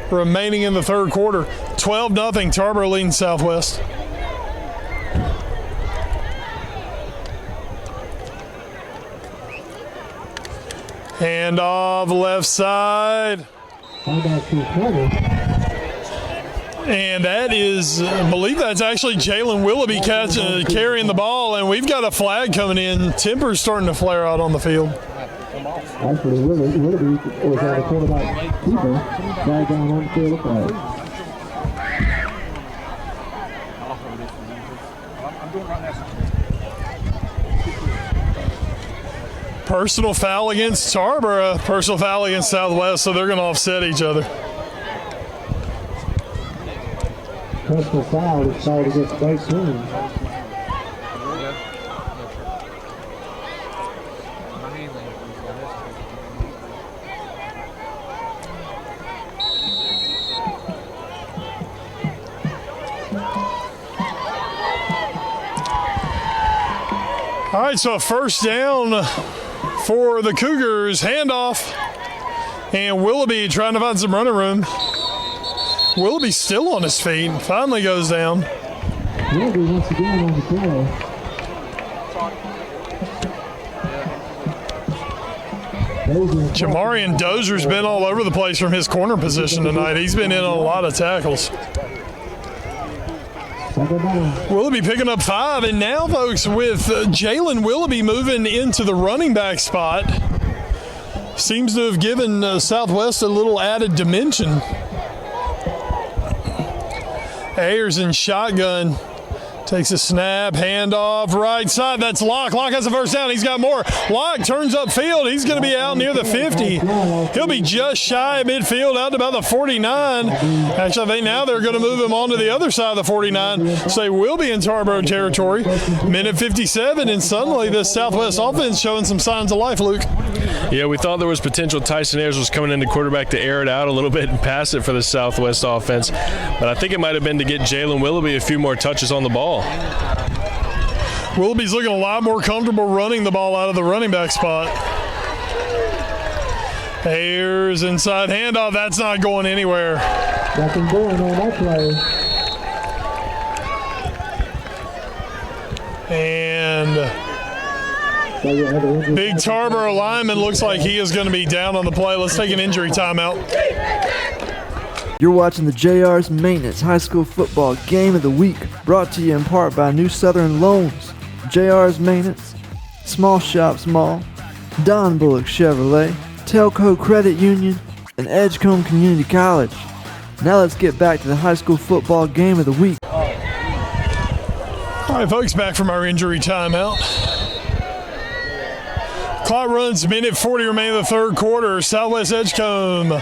Speaker 1: remaining in the third quarter. 12-0, Tarboro leading Southwest. Hand off left side. And that is, I believe that's actually Jalen Willoughby carrying the ball, and we've got a flag coming in. Temper's starting to flare out on the field.
Speaker 4: Actually, Willoughby was at the quarterback keeper. Flag down on the field of play.
Speaker 1: Personal foul against Tarboro, personal foul against Southwest, so they're going to offset each other.
Speaker 4: Personal foul is called against both teams.
Speaker 1: All right, so a first down for the Cougars. Handoff. And Willoughby trying to find some running room. Willoughby still on his feet. Finally goes down.
Speaker 4: Willoughby once again on the play.
Speaker 1: Jamarian Dozier's been all over the place from his corner position tonight. He's been in on a lot of tackles. Willoughby picking up 5, and now, folks, with Jalen Willoughby moving into the running back spot, seems to have given Southwest a little added dimension. Ayers in shotgun, Takes a snap, handoff, right side. That's Locke. Locke has the first down. He's got more. Locke turns upfield. He's going to be out near the 50. He'll be just shy of midfield, out to about the 49. Actually, I think now they're going to move him on to the other side of the 49. So they will be in Tarboro territory. Minute 57, and suddenly this Southwest offense showing some signs of life, Luke.
Speaker 2: Yeah, we thought there was potential. Tyson Ayers was coming into quarterback to air it out a little bit and pass it for the Southwest offense. But I think it might have been to get Jalen Willoughby a few more touches on the ball.
Speaker 1: Willoughby's looking a lot more comfortable running the ball out of the running back spot. Ayers inside handoff. That's not going anywhere.
Speaker 4: Nothing going on that play.
Speaker 1: And big Tarboro lineman looks like he is going to be down on the play. Let's take an injury timeout.
Speaker 3: You're watching the JR's Maintenance High School Football Game of the Week, brought to you in part by New Southern Loans, JR's Maintenance, Small Shop Small, Don Bullock Chevrolet, Telco Credit Union, and Edgecombe Community College. Now let's get back to the high school football game of the week.
Speaker 1: All right, folks, back from our injury timeout. Clock runs, minute 40 remaining in the third quarter. Southwest Edgecombe.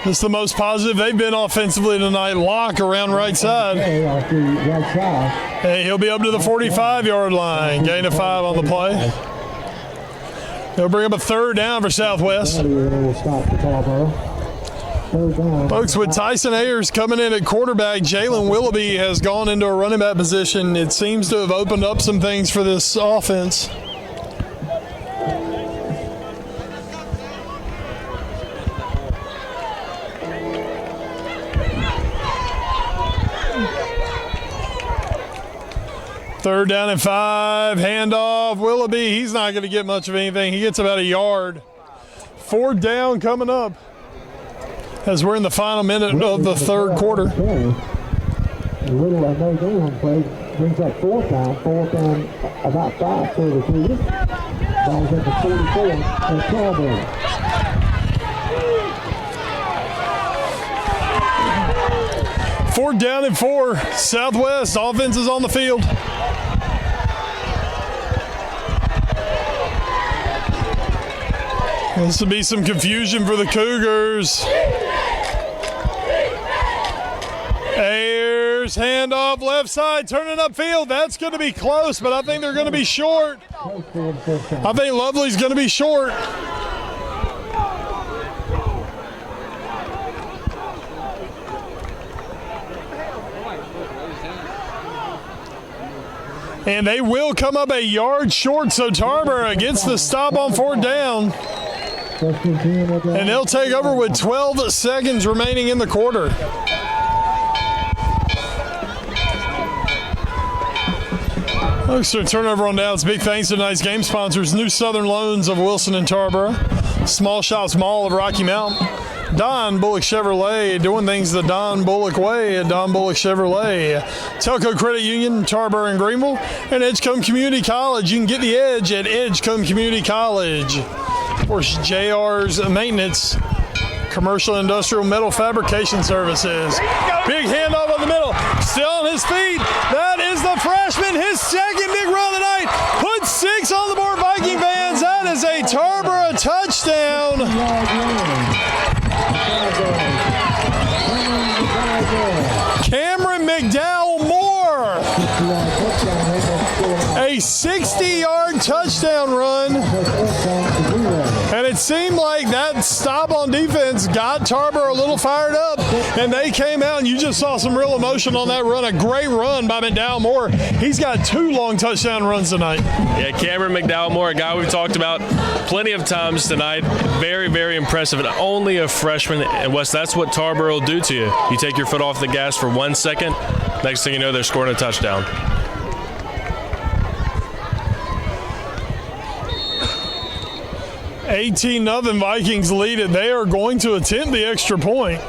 Speaker 1: It's the most positive they've been offensively tonight. Locke around right side. And he'll be up to the 45-yard line. Gain of 5 on the play. He'll bring up a third down for Southwest. Folks, with Tyson Ayers coming in at quarterback, Jalen Willoughby has gone into a running back position. It seems to have opened up some things for this offense. Third down and 5, handoff, Willoughby. He's not going to get much of anything. He gets about a yard. Fourth down coming up as we're in the final minute of the third quarter.
Speaker 4: Little and no down play brings up fourth down about 5:33. Ball's at the 44 and Tarboro.
Speaker 1: Fourth down and 4. Southwest offense is on the field. This will be some confusion for the Cougars. Ayers, handoff, left side, turning upfield. That's going to be close, but I think they're going to be short. I think Lovely's going to be short. And they will come up a yard short, so Tarboro gets the stop on fourth down. And they'll take over with 12 seconds remaining in the quarter. Folks, so turnover on downs. Big thanks to tonight's game sponsors, New Southern Loans of Wilson and Tarboro, Small Shops Mall of Rocky Mountain, Don Bullock Chevrolet, doing things the Don Bullock way at Don Bullock Chevrolet, Telco Credit Union, Tarboro and Greenville, and Edgecombe Community College. You can get the edge at Edgecombe Community College. Of course, JR's Maintenance, Commercial Industrial Metal Fabrication Services. Big handoff in the middle, still on his feet. That is the freshman, his second big run tonight. Put 6 on the board, Viking fans. That is a Tarboro touchdown. Cameron Mcdowell Moore. A 60-yard touchdown run. And it seemed like that stop on defense got Tarboro a little fired up. And they came out, and you just saw some real emotion on that run. A great run by McDowell Moore. He's got 2 long touchdown runs tonight. Yeah,
Speaker 2: Cameron McDowell Moore, a guy we've talked about plenty of times tonight. Very, very impressive. And only a freshman. And Wes, that's what Tarboro will do to you. You take your foot off the gas for 1 second. Next thing you know, they're scoring a touchdown.
Speaker 1: $18-0 Vikings lead it. They are going to attempt the extra point.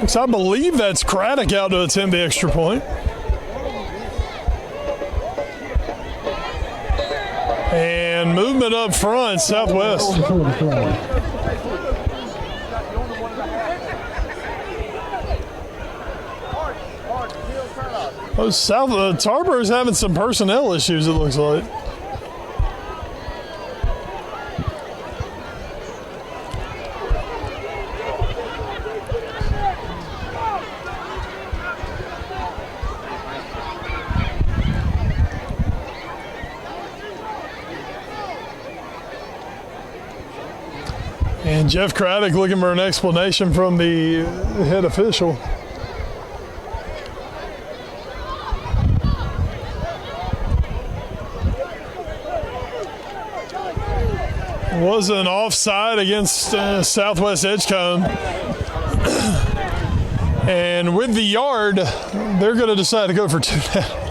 Speaker 1: So I believe that's Craddock out to attempt the extra point. And movement up front, Southwest. Oh, Tarboro's having some personnel issues, it looks like. And Jeff Craddock looking for an explanation from the head official. Was an offside against Southwest Edgecombe. And with the yard, they're going to decide to go for 2 now.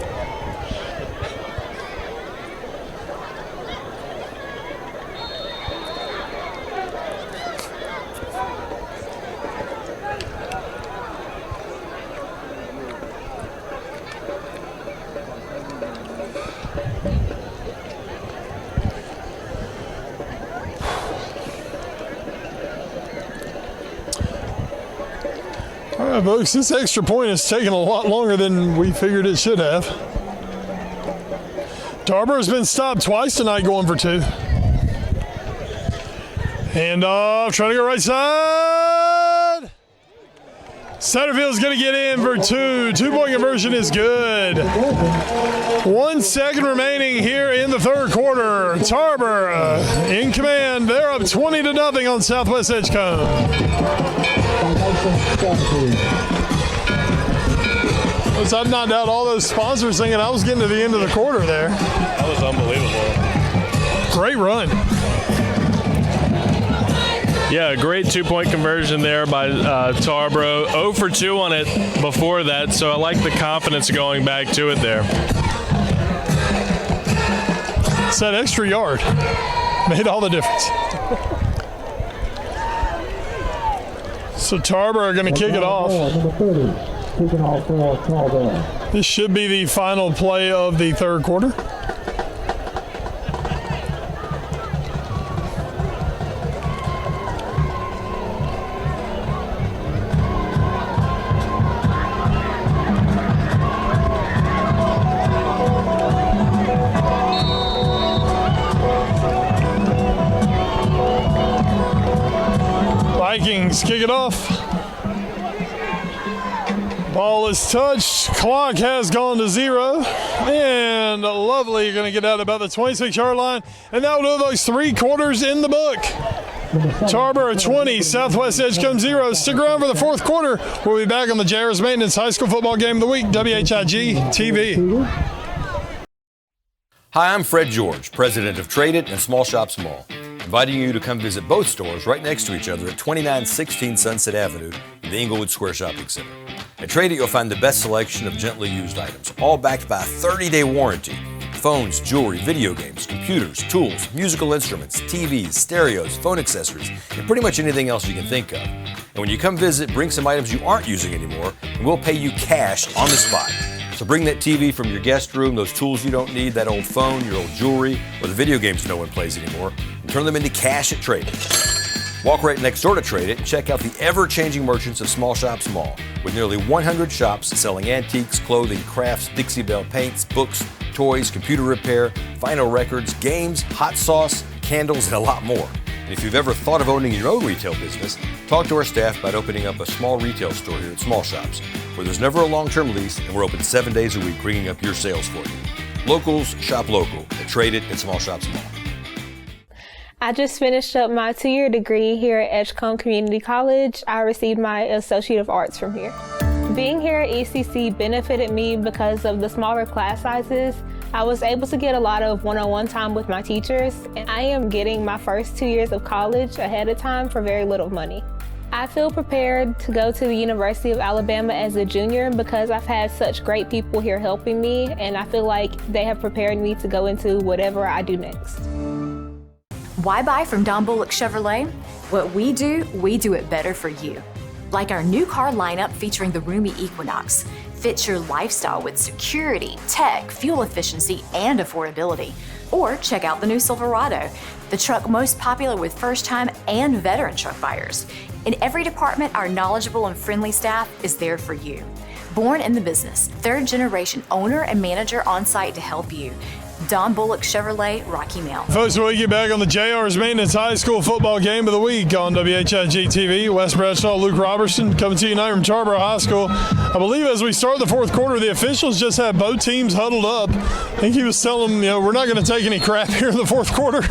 Speaker 1: All right, folks, this extra point has taken a lot longer than we figured it should have. Tarboro's been stopped twice tonight going for 2. Hand off, trying to go right side. Satterfield's going to get in for 2. 2-point conversion is good. 1 second remaining here in the third quarter. Tarboro in command. They're up 20-0 on Southwest Edgecombe. I've knocked out all those sponsors thinking I was getting to the end of the quarter there.
Speaker 2: That was unbelievable.
Speaker 1: Great run.
Speaker 2: Yeah, great 2-point conversion there by Tarboro. 0 for 2 on it before that, so I like the confidence going back to it there.
Speaker 1: It's that extra yard. Made all the difference. So Tarboro are going to kick it off. This should be the final play of the third quarter. Vikings kick it off. Ball is touched. Clock has gone to 0. And Lovely going to get out about the 26-yard line. And that will do those 3 quarters in the book. Tarboro 20, Southwest Edgecombe 0. Stick around for the fourth quarter. We'll be back on the JRS Maintenance High School Football Game of the Week, WHIG TV.
Speaker 5: Hi, I'm Fred George, president of Trade It and Small Shops Mall, inviting you to come visit both stores right next to each other at 2916 Sunset Avenue in the Inglewood Square Shopping Center. At Trade It, you'll find the best selection of gently used items, all backed by a 30-day warranty. Phones, jewelry, video games, computers, tools, musical instruments, TVs, stereos, phone accessories, and pretty much anything else you can think of. And when you come visit, bring some items you aren't using anymore, and we'll pay you cash on the spot. So bring that TV from your guest room, those tools you don't need, that old phone, your old jewelry, or the video games no one plays anymore, and turn them into cash at Trade It. Walk right next door to Trade It and check out the ever-changing merchants of Small Shops Mall, with nearly 100 shops selling antiques, clothing, crafts, Dixie Belle paints, books, toys, computer repair, vinyl records, games, hot sauce, candles, and a lot more. And if you've ever thought of owning your own retail business, talk to our staff about opening up a small retail store here at Small Shops, where there's never a long-term lease and we're open 7 days a week bringing up your sales for you. Locals shop local at Trade It and Small Shops Mall.
Speaker 6: I just finished up my 2-year degree here at Edgecombe Community College. I received my Associate of Arts from here. Being here at ECC benefited me because of the smaller class sizes. I was able to get a lot of one-on-one time with my teachers, and I am getting my first 2 years of college ahead of time for very little money. I feel prepared to go to the University of Alabama as a junior because I've had such great people here helping me, and I feel like they have prepared me to go into whatever I do next.
Speaker 7: Why buy from Don Bullock Chevrolet? What we do it better for you. Like our new car lineup featuring the roomy Equinox. Fit your lifestyle with security, tech, fuel efficiency, and affordability. Or check out the new Silverado, the truck most popular with first-time and veteran truck buyers. In every department, our knowledgeable and friendly staff is there for you. Born in the business, third-generation owner and manager on site to help you. Don Bullock Chevrolet, Rocky Mount.
Speaker 1: Folks, we get back on the JR's Maintenance High School Football Game of the Week on WHIG TV. Wes Bradshaw, Luke Robertson coming to you tonight from Tarboro High School. I believe as we start the fourth quarter, the officials just have both teams huddled up. I think he was telling them, we're not going to take any crap here in the fourth quarter.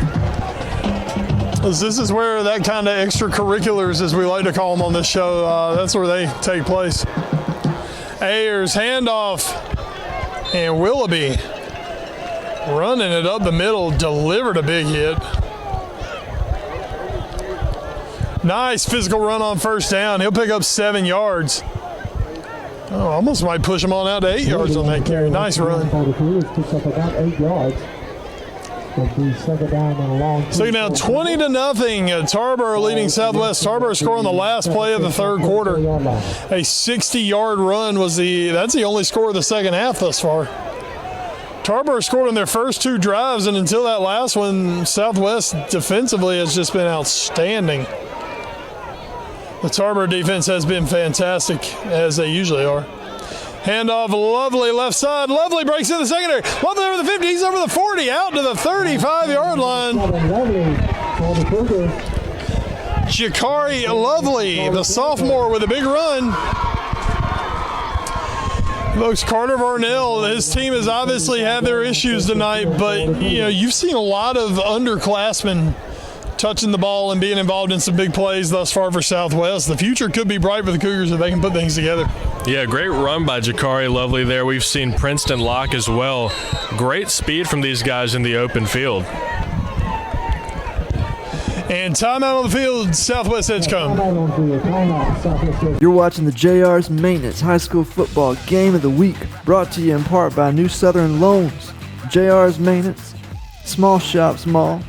Speaker 1: This is where that kind of extracurriculars, as we like to call them on this show, that's where they take place. Ayers, handoff, and Willoughby running it up the middle, delivered a big hit. Nice physical run on first down. He'll pick up 7 yards. Oh, almost might push him on out to 8 yards on that carry. Nice run.
Speaker 4: Picks up about 8 yards. Second
Speaker 1: down 20-0. Tarboro leading Southwest. Tarboro scoring the last play of the third quarter. A 60-yard run that's the only score of the second half thus far. Tarboro scored on their first 2 drives, and until that last one, Southwest defensively has just been outstanding. The Tarboro defense has been fantastic, as they usually are. Handoff, Lovely left side. Lovely breaks in the secondary. Lovely over the 50. He's over the 40, out to the 35-yard line. Jakari Lovely, the sophomore, with a big run. Folks, Carter Varnell, his team has obviously had their issues tonight, but you've seen a lot of underclassmen touching the ball and being involved in some big plays thus far for Southwest. The future could be bright for the Cougars if they can put things together.
Speaker 2: Yeah, great run by Jakari Lovely there. We've seen Princeton Locke as well. Great speed from these guys in the open field.
Speaker 1: And timeout on the field, Southwest Edgecombe.
Speaker 3: You're watching the JR's Maintenance High School Football Game of the Week, brought to you in part by New Southern Loans, JR's Maintenance, Small Shop Small,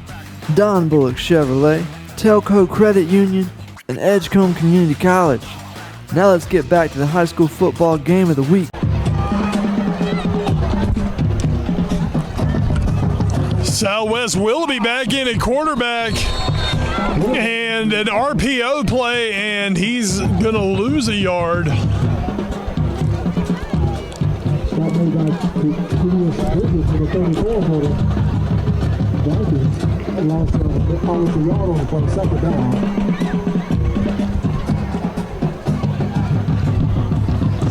Speaker 3: Don Bullock Chevrolet, Telco Credit Union, and Edgecombe Community College. Now let's get back to the high school football game of the week.
Speaker 1: Southwest Willoughby back in at quarterback, and an RPO play, and he's going to lose a yard.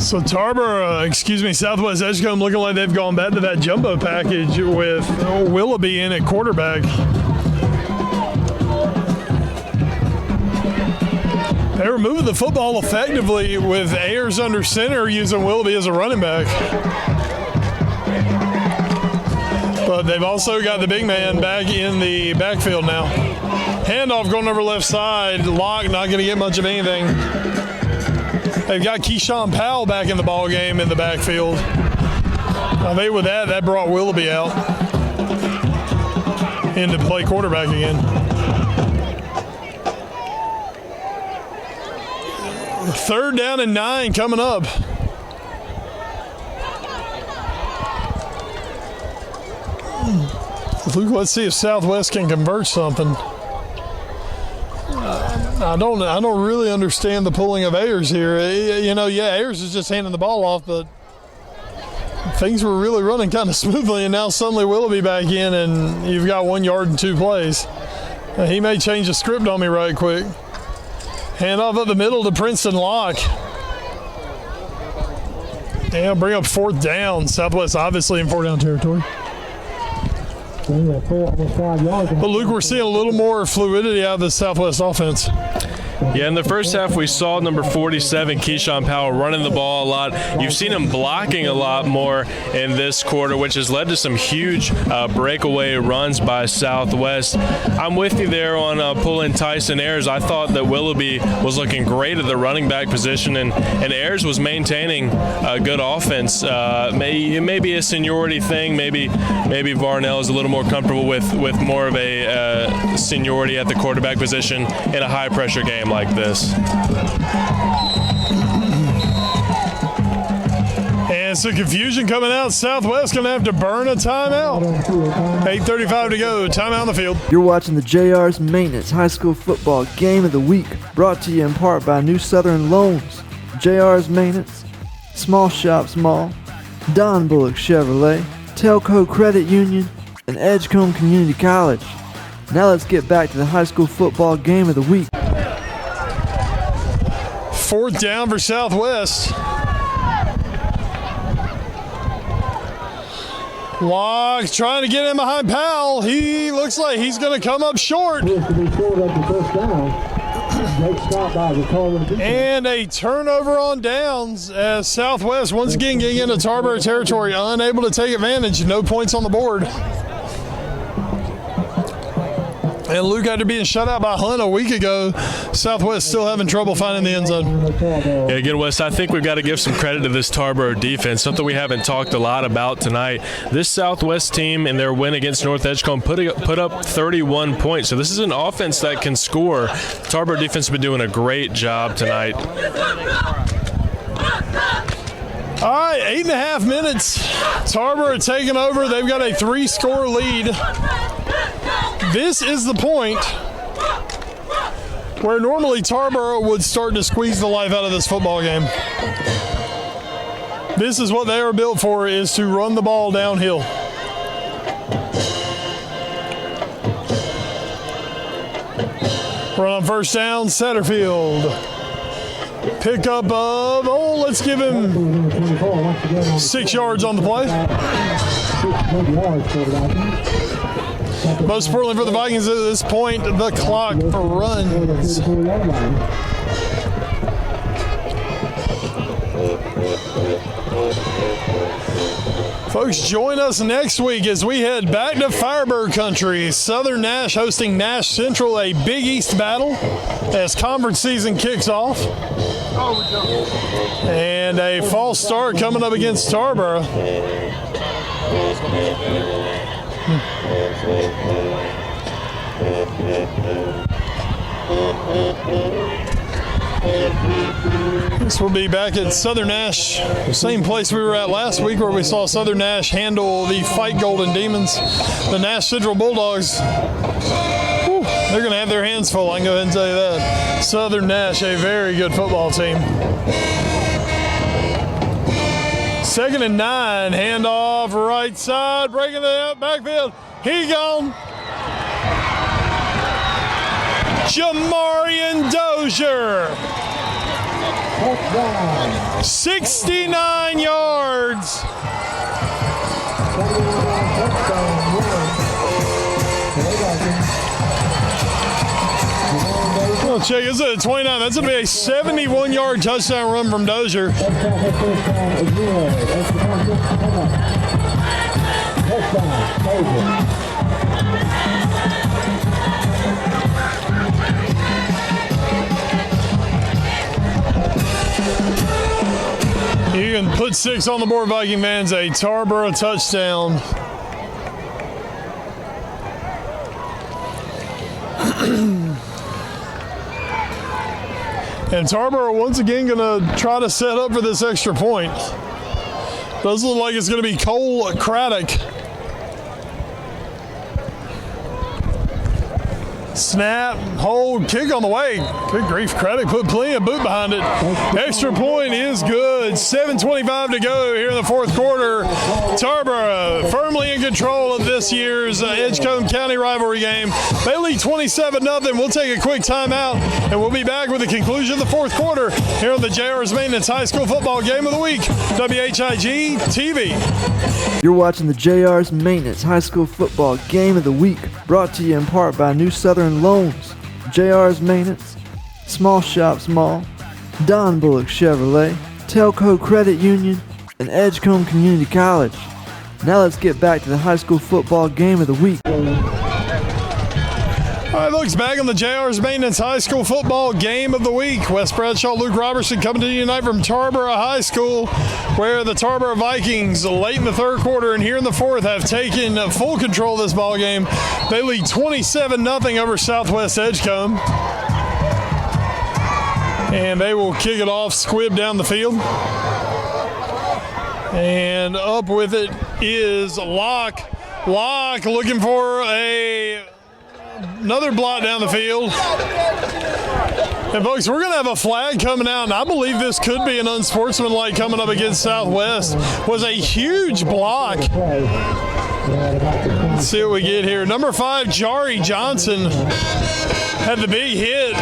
Speaker 1: So Southwest Edgecombe looking like they've gone back to that jumbo package with Willoughby in at quarterback. They were moving the football effectively with Ayers under center, using Willoughby as a running back. But they've also got the big man back in the backfield now. Handoff going over left side. Locke not going to get much of anything. They've got Keyshawn Powell back in the ball game in the backfield. I think with that brought Willoughby out in to play quarterback again. Third down and 9 coming up. Let's see if Southwest can convert something. I don't really understand the pulling of Ayers here. Ayers is just handing the ball off, but things were really running kind of smoothly, and now suddenly Willoughby back in, and you've got 1 yard and 2 plays. He may change the script on me right quick. Hand off up the middle to Princeton Locke. And bring up 4th down. Southwest obviously in 4th down territory. But Luke, we're seeing a little more fluidity out of the Southwest offense.
Speaker 2: Yeah, in the first half we saw number 47, Keyshawn Powell, running the ball a lot. You've seen him blocking a lot more in this quarter, which has led to some huge breakaway runs by Southwest. I'm with you there on pulling Tyson Ayers. I thought that Willoughby was looking great at the running back position, and Ayers was maintaining a good offense. It may be a seniority thing. Maybe Varnell is a little more comfortable with more of a seniority at the quarterback position in a high-pressure game like this.
Speaker 1: And some confusion coming out. Southwest going to have to burn a timeout. 8:35 to go. Timeout on the field.
Speaker 3: You're watching the JR's Maintenance High School Football Game of the Week, brought to you in part by New Southern Loans, JR's Maintenance, Small Shop Small, Don Bullock Chevrolet, Telco Credit Union, and Edgecombe Community College. Now let's get back to the high school football game of the week.
Speaker 1: 4th down for Southwest. Locke trying to get in behind Powell. He looks like he's going to come up short. And a turnover on downs as Southwest once again getting into Tarboro territory, unable to take advantage. No points on the board. And Luke, after being shut out by Hunt a week ago, Southwest still having trouble finding the end zone.
Speaker 2: Yeah, again, Wes, I think we've got to give some credit to this Tarboro defense, something we haven't talked a lot about tonight. This Southwest team in their win against North Edgecombe put up 31 points. So this is an offense that can score. Tarboro defense has been doing a great job tonight.
Speaker 1: All right, 8.5 minutes. Tarboro taking over. They've got a 3-score lead. This is the point where normally Tarboro would start to squeeze the life out of this football game. This is what they are built for, is to run the ball downhill. Run on first down, Satterfield. Pickup of, let's give him 6 yards on the play. Most importantly for the Vikings at this point, the clock runs. Folks, join us next week as we head back to Firebird Country. Southern Nash hosting Nash Central, a Big East battle as conference season kicks off. And a false start coming up against Tarboro. This will be back at Southern Nash, same place we were at last week where we saw Southern Nash handle the Fight Golden Demons. The Nash Central Bulldogs, they're going to have their hands full, I can go ahead and tell you that. Southern Nash, a very good football team. 2nd and 9, handoff right side, breaking the backfield. He gone. Jamarian Dozier. 69 yards. Well, check, this is a 29. That's going to be a 71-yard touchdown run from Dozier. You can put 6 on the board, Viking fans. A Tarboro touchdown. And Tarboro once again going to try to set up for this extra point. Does look like it's going to be Cole Craddock. Snap, hold, kick on the way. Good grief, Craddock put plenty of boot behind it. Extra point is good. 7:25 to go here in the 4th quarter. Tarboro firmly in control of this year's Edgecombe County rivalry game. They lead 27-0. We'll take a quick timeout, and we'll be back with the conclusion of the 4th quarter here on the JR's Maintenance High School Football Game of the Week, WHIG TV.
Speaker 3: You're watching the JR's Maintenance High School Football Game of the Week, brought to you in part by New Southern Loans, JR's Maintenance, Small Shop Small, Don Bullock Chevrolet, Telco Credit Union, and Edgecombe Community College. Now let's get back to the high school football game of the week.
Speaker 1: All right, looks back on the JR's Maintenance High School Football Game of the Week. Wes Bradshaw, Luke Robertson coming to you tonight from Tarboro High School, where the Tarboro Vikings, late in the 3rd quarter and here in the 4th, have taken full control of this ball game. They lead 27-0 over Southwest Edgecombe. And they will kick it off, squib down the field. And up with it is Locke. Locke looking for another blot down the field. And folks, we're going to have a flag coming out, and I believe this could be an unsportsmanlike coming up against Southwest. Was a huge block. Let's see what we get here. Number 5, Jari Johnson had the big hit,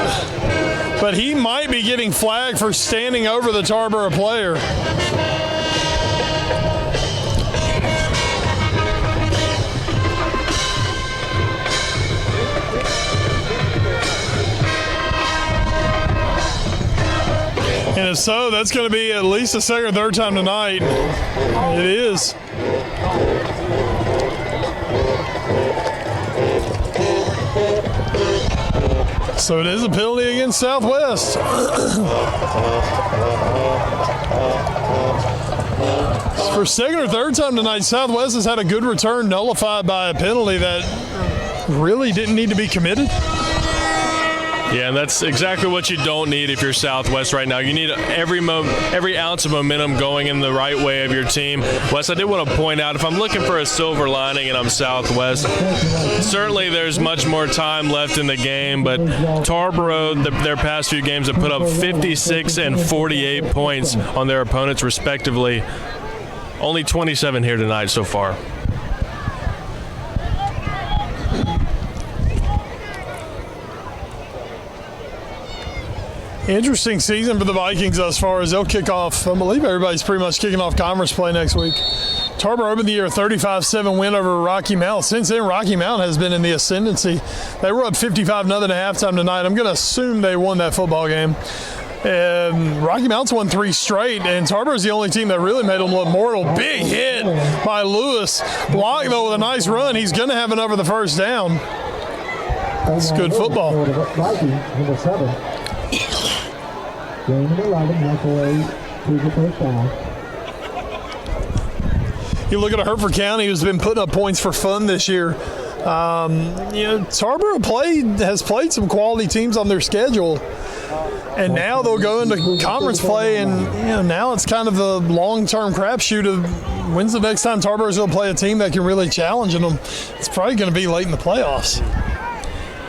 Speaker 1: but he might be getting flagged for standing over the Tarboro player. And if so, that's going to be at least the second or third time tonight. It is. So it is a penalty against Southwest. For second or third time tonight, Southwest has had a good return nullified by a penalty that really didn't need to be committed.
Speaker 2: Yeah, and that's exactly what you don't need if you're Southwest right now. You need every ounce of momentum going in the right way of your team. Wes, I did want to point out, if I'm looking for a silver lining and I'm Southwest, certainly there's much more time left in the game, but Tarboro, their past few games, have put up 56 and 48 points on their opponents respectively. Only 27 here tonight so far.
Speaker 1: Interesting season for the Vikings thus far as they'll kick off. I believe everybody's pretty much kicking off conference play next week. Tarboro opened the year 35-7 win over Rocky Mount. Since then, Rocky Mount has been in the ascendancy. They were up 55-0 at halftime tonight. I'm going to assume they won that football game. And Rocky Mount's won 3 straight, and Tarboro's the only team that really made them look mortal. Big hit by Lewis. Block, though, with a nice run. He's going to have it over the first down. That's good football.
Speaker 4: Vikings, number 7. Game number 11, halfway to the first down.
Speaker 1: You look at Hertford County, who's been putting up points for fun this year. Tarboro has played some quality teams on their schedule, and now they'll go into conference play, and now it's kind of a long-term crapshoot of when's the next time Tarboro's going to play a team that can really challenge them. It's probably going to be late in the playoffs.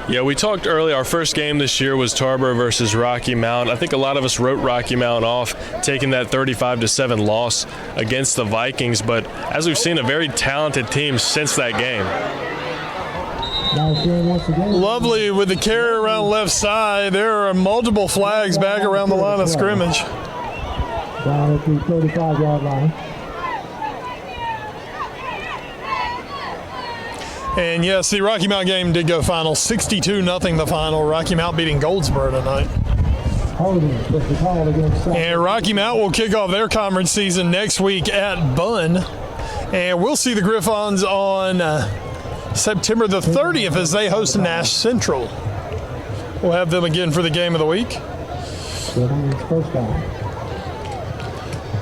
Speaker 2: Yeah, we talked earlier, our first game this year was Tarboro versus Rocky Mount. I think a lot of us wrote Rocky Mount off, taking that 35-7 loss against the Vikings, but as we've seen, a very talented team since that game.
Speaker 1: Lovely with the carry around left side. There are multiple flags back around the line of scrimmage.
Speaker 4: Down at the 35-yard line.
Speaker 1: And yes, the Rocky Mount game did go final. 62-0 the final. Rocky Mount beating Goldsboro tonight. And Rocky Mount will kick off their conference season next week at Bunn. And we'll see the Griffons on September the 30th as they host Nash Central. We'll have them again for the game of the week.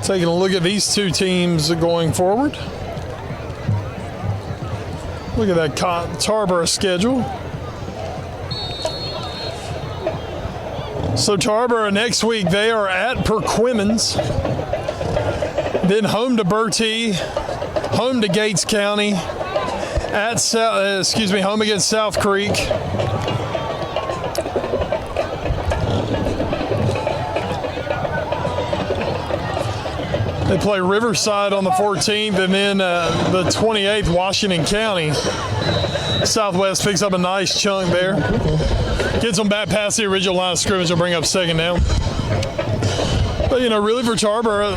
Speaker 1: Taking a look at these two teams going forward. Look at that Tarboro schedule. So Tarboro next week, they are at Perquimans, then home to Bertie, home to Gates County, home against South Creek. They play Riverside on the 14th, and then the 28th, Washington County. Southwest picks up a nice chunk there. Gets them back past the original line of scrimmage. Will bring up second down. But, really for Tarboro,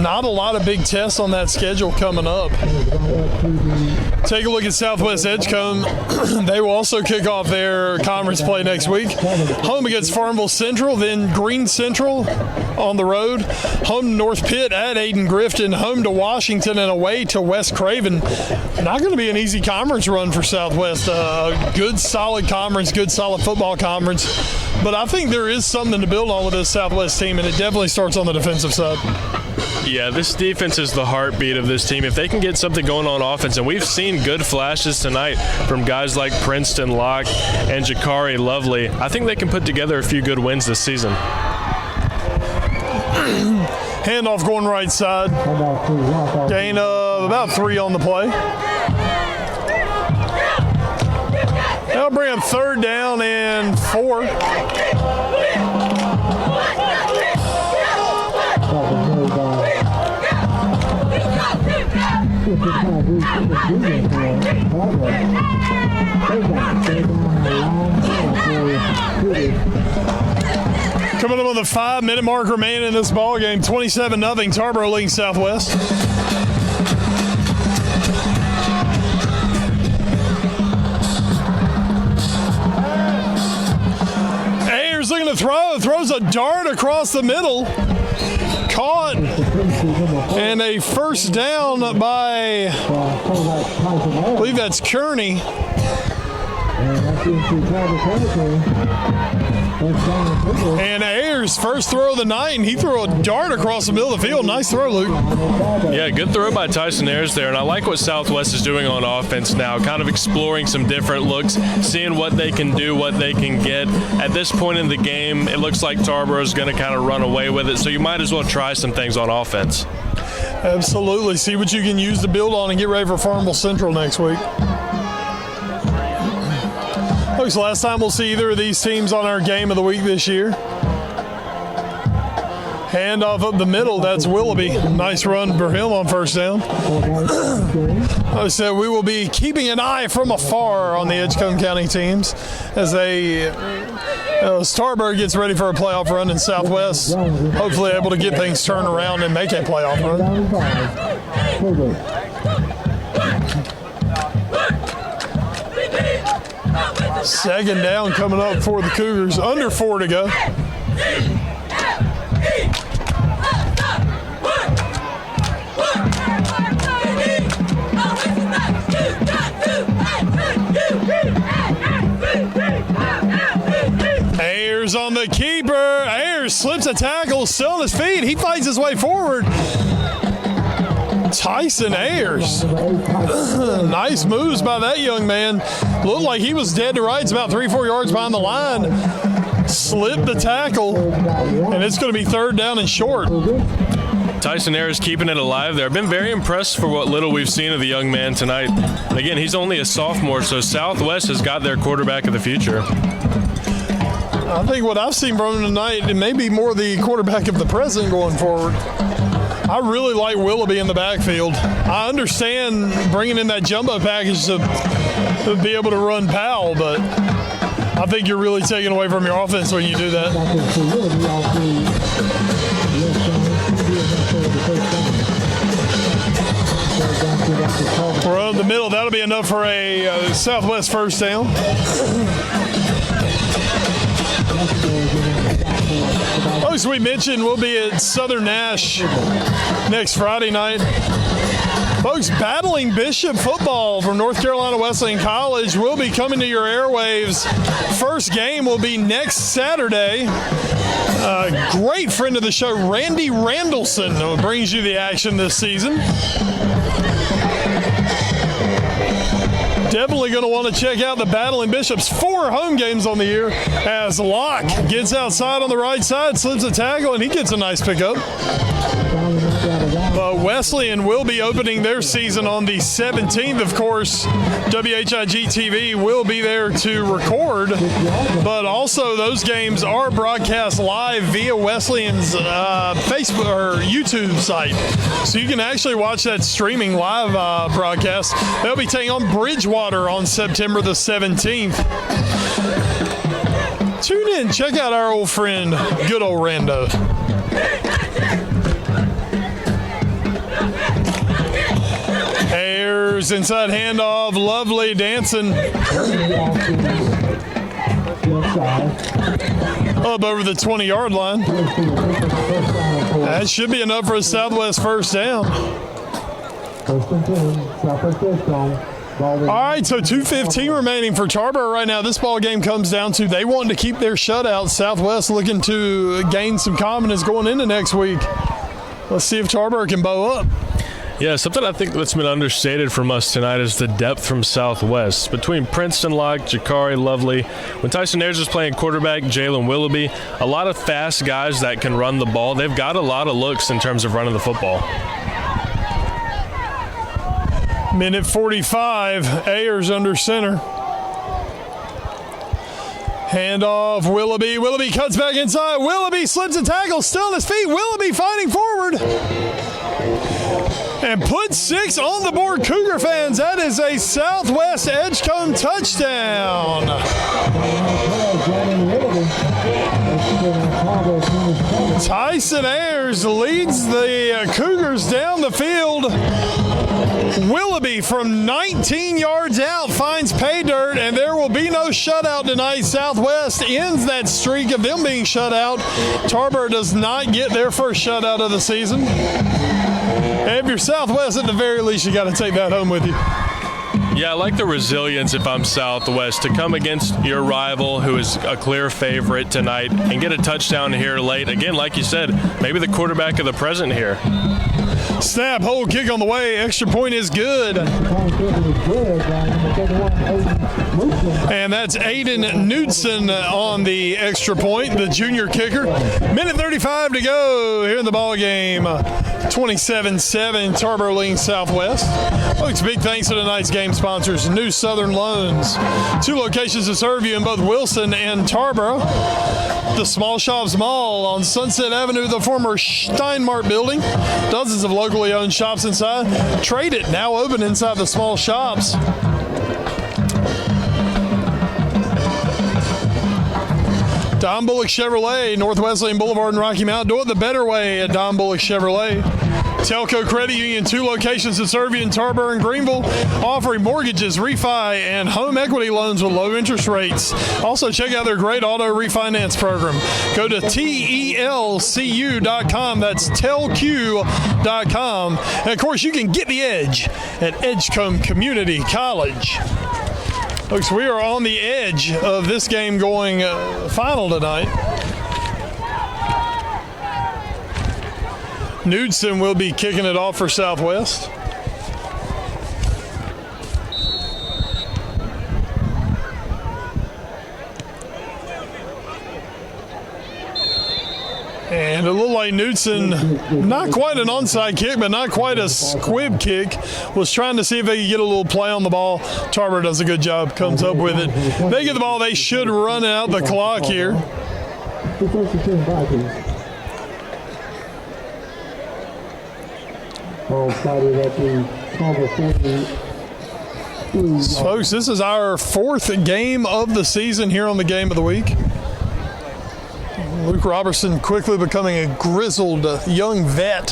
Speaker 1: not a lot of big tests on that schedule coming up. Take a look at Southwest Edgecombe. They will also kick off their conference play next week. Home against Farmville Central, then Green Central on the road. Home to North Pitt at Aiden Grifton. Home to Washington and away to West Craven. Not going to be an easy conference run for Southwest. Good, solid conference, good, solid football conference. But I think there is something to build on with this Southwest team, and it definitely starts on the defensive side.
Speaker 2: Yeah, this defense is the heartbeat of this team. If they can get something going on offense, and we've seen good flashes tonight from guys like Princeton Locke and Jakari Lovely, I think they can put together a few good wins this season.
Speaker 1: Handoff going right side. Gain of about 3 on the play. That'll bring up 3rd down and 4. Coming up on the 5-minute mark remaining in this ball game, 27-0, Tarboro leading Southwest. Ayers looking to throws a dart across the middle. Caught, and a first down by, I believe that's Kearney. And Ayers' first throw of the night, and he threw a dart across the middle of the field. Nice throw, Luke.
Speaker 2: Yeah, good throw by Tyson Ayers there, and I like what Southwest is doing on offense now, kind of exploring some different looks, seeing what they can do, what they can get. At this point in the game, it looks like Tarboro is going to kind of run away with it, so you might as well try some things on offense.
Speaker 1: Absolutely. See what you can use to build on and get ready for Farmville Central next week. Looks last time we'll see either of these teams on our game of the week this year. Handoff up the middle, that's Willoughby. Nice run for him on first down. Like I said, we will be keeping an eye from afar on the Edgecombe County teams as Tarboro gets ready for a playoff run in Southwest. Hopefully able to get things turned around and make a playoff run. Second down coming up for the Cougars. Under 4 to go. Ayers on the keeper. Ayers slips a tackle, still on his feet. He fights his way forward. Tyson Ayers. Nice moves by that young man. Looked like he was dead to rights, about 3-4 yards behind the line. Slipped the tackle, and it's going to be 3rd down and short.
Speaker 2: Tyson Ayers keeping it alive there. I've been very impressed for what little we've seen of the young man tonight. And again, he's only a sophomore, so Southwest has got their quarterback of the future.
Speaker 1: I think what I've seen from him tonight, it may be more the quarterback of the present going forward. I really like Willoughby in the backfield. I understand bringing in that jumbo package to be able to run Powell, but I think you're really taking away from your offense when you do that. We're on the middle. That'll be enough for a Southwest first down. As we mentioned, we'll be at Southern Nash next Friday night. Folks, Battling Bishop football from North Carolina Wesleyan College will be coming to your airwaves. First game will be next Saturday. Great friend of the show, Randy Randallson, brings you the action this season. Definitely going to want to check out the Battling Bishops. 4 home games on the year as Locke gets outside on the right side, slips a tackle, and he gets a nice pickup. But Wesleyan will be opening their season on the 17th. Of course, WHIG TV will be there to record, but also those games are broadcast live via Wesleyan's Facebook or YouTube site. So you can actually watch that streaming live broadcast. They'll be taking on Bridgewater on September the 17th. Tune in, check out our old friend, good old Rando. Ayers inside handoff, Lovely dancing up over the 20-yard line. That should be enough for a Southwest first down. All right, so 2:15 remaining for Tarboro right now. This ball game comes down to they want to keep their shutout. Southwest looking to gain some confidence going into next week. Let's see if Tarboro can bow up.
Speaker 2: Yeah, something I think that's been understated from us tonight is the depth from Southwest. Between Princeton, Locke, Jakari, Lovely, when Tyson Ayers is playing quarterback, Jalen Willoughby, a lot of fast guys that can run the ball. They've got a lot of looks in terms of running the football.
Speaker 1: Minute 45, Ayers under center. Handoff, Willoughby. Willoughby cuts back inside. Willoughby slips a tackle, still on his feet. Willoughby fighting forward. And put 6 on the board, Cougar fans. That is a Southwest Edgecombe touchdown. Tyson Ayers leads the Cougars down the field. Willoughby from 19 yards out finds pay dirt, and there will be no shutout tonight. Southwest ends that streak of them being shut out. Tarboro does not get their first shutout of the season. And if you're Southwest, at the very least, you got to take that home with you.
Speaker 2: Yeah, I like the resilience if I'm Southwest to come against your rival who is a clear favorite tonight and get a touchdown here late. Again, like you said, maybe the quarterback of the present here.
Speaker 1: Snap, hold, kick on the way. Extra point is good. And that's Aiden Knudsen on the extra point, the junior kicker. Minute 35 to go here in the ball game. 27-7, Tarboro leading Southwest. Folks, big thanks to tonight's game sponsors, New Southern Loans. 2 locations to serve you in both Wilson and Tarboro. The Small Shops Mall on Sunset Avenue, the former Steinmart building. Dozens of locally owned shops inside. Trade It, now open inside the small shops. Don Bullock Chevrolet, North Wesleyan Boulevard and Rocky Mount. Do it the better way at Don Bullock Chevrolet. Telco Credit Union, 2 locations to serve you in Tarboro and Greenville, offering mortgages, refi, and home equity loans with low interest rates. Also, check out their great auto refinance program. Go to TELCU.com. That's TELQ.com. And, of course, you can get the edge at Edgecombe Community College. Folks, we are on the edge of this game going final tonight. Knudsen will be kicking it off for Southwest. And a little like Knudsen, not quite an onside kick, but not quite a squib kick. Was trying to see if they could get a little play on the ball. Tarboro does a good job, comes up with it. They get the ball, they should run out the clock here. Folks, this is our 4th game of the season here on the Game of the Week. Luke Robertson quickly becoming a grizzled young vet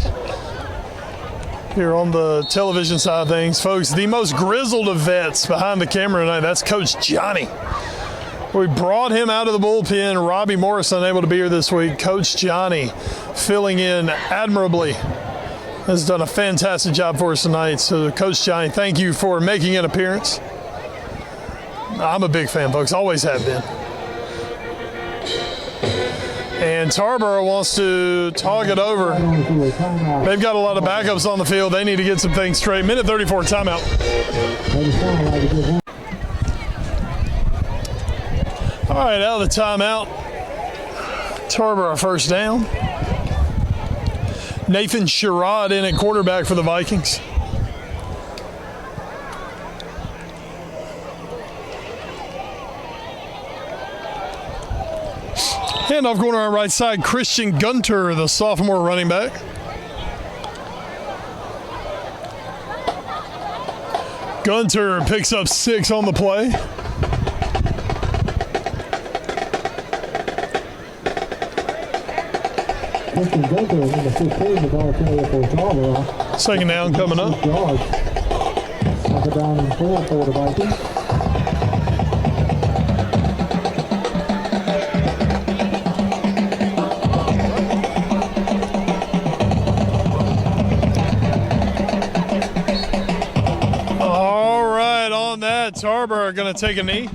Speaker 1: here on the television side of things. Folks, the most grizzled of vets behind the camera tonight, that's Coach Johnny. We brought him out of the bullpen. Robbie Morris unable to be here this week. Coach Johnny filling in admirably. Has done a fantastic job for us tonight. So, Coach Johnny, thank you for making an appearance. I'm a big fan, folks. Always have been. And Tarboro wants to talk it over. They've got a lot of backups on the field. They need to get some things straight. Minute 34, timeout. All right, out of the timeout. Tarboro first down. Nathan Sherrod in at quarterback for the Vikings. Handoff going to our right side, Christian Gunter, the sophomore running back. Gunter picks up 6 on the play. Second down coming up.
Speaker 4: Second down and 4 for the Vikings.
Speaker 1: All right, on that, Tarboro going to take a knee.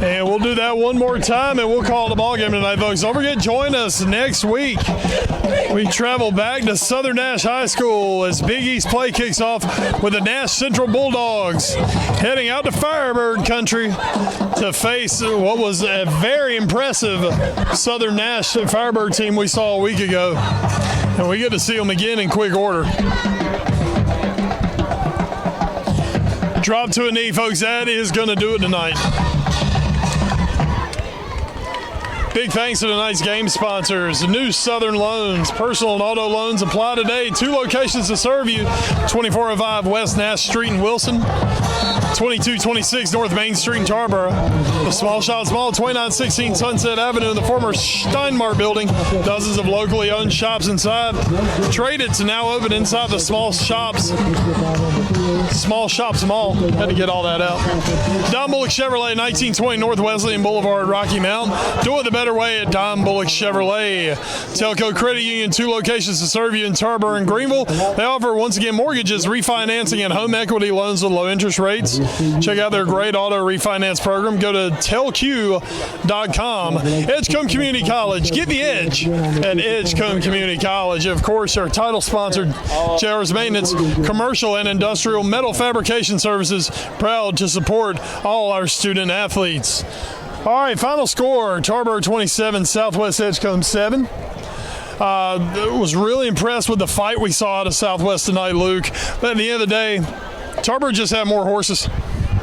Speaker 1: And we'll do that one more time, and we'll call the ball game tonight, folks. Don't forget, join us next week. We travel back to Southern Nash High School as Big East play kicks off with the Nash Central Bulldogs heading out to Firebird Country to face what was a very impressive Southern Nash Firebird team we saw a week ago. And we get to see them again in quick order. Drop to a knee, folks. That is going to do it tonight. Big thanks to tonight's game sponsors. New Southern Loans. Personal and auto loans apply today. 2 locations to serve you. 2405 West Nash Street in Wilson. 2226 North Main Street in Tarboro. The Small Shops Mall, 2916 Sunset Avenue in the former Steinmart building. Dozens of locally owned shops inside. Traded now open inside the Small Shops Mall. Had to get all that out. Don Bullock Chevrolet, 1920 North Wesleyan Boulevard, Rocky Mount. Do it the better way at Don Bullock Chevrolet. Telco Credit Union, 2 locations to serve you in Tarboro and Greenville. They offer, once again, mortgages, refinancing, and home equity loans with low interest rates. Check out their great auto refinance program. Go to telq.com. Edgecombe Community College. Get the edge at Edgecombe Community College. Of course, our title sponsor, JR's Maintenance, Commercial and Industrial Metal Fabrication Services, proud to support all our student athletes. All right, final score, Tarboro 27, Southwest Edgecombe 7. Was really impressed with the fight we saw out of Southwest tonight, Luke. But at the end of the day, Tarboro just had more horses.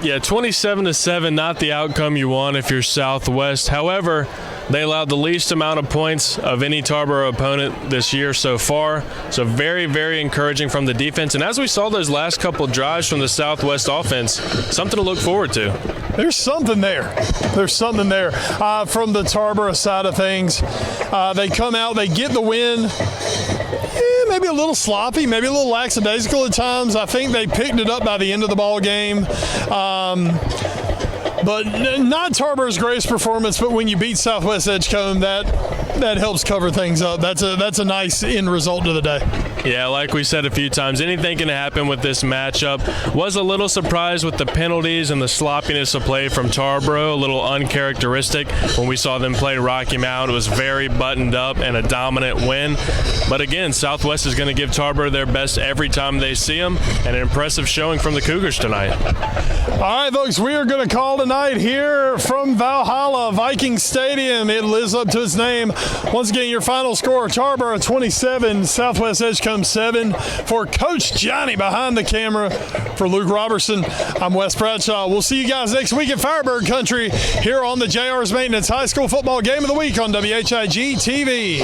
Speaker 2: Yeah, 27-7, not the outcome you want if you're Southwest. However, they allowed the least amount of points of any Tarboro opponent this year so far. So very, very encouraging from the defense. And as we saw those last couple drives from the Southwest offense, something to look forward to.
Speaker 1: There's something there. From the Tarboro side of things. They come out, they get the win. Maybe a little sloppy, maybe a little lackadaisical at times. I think they picked it up by the end of the ball game. But not Tarboro's greatest performance, but when you beat Southwest Edgecombe, that helps cover things up. That's a nice end result to the day.
Speaker 2: Yeah, like we said a few times, anything can happen with this matchup. Was a little surprised with the penalties and the sloppiness of play from Tarboro, a little uncharacteristic when we saw them play Rocky Mount. It was very buttoned up and a dominant win. But again, Southwest is going to give Tarboro their best every time they see them, and an impressive showing from the Cougars tonight.
Speaker 1: All right, folks, we are going to call tonight here from Valhalla Viking Stadium. It lives up to its name. Once again, your final score, Tarboro 27, Southwest Edgecombe 7. For Coach Johnny behind the camera, for Luke Robertson, I'm Wes Bradshaw. We'll see you guys next week at Firebird Country here on the JR's Maintenance High School Football Game of the Week on WHIG TV.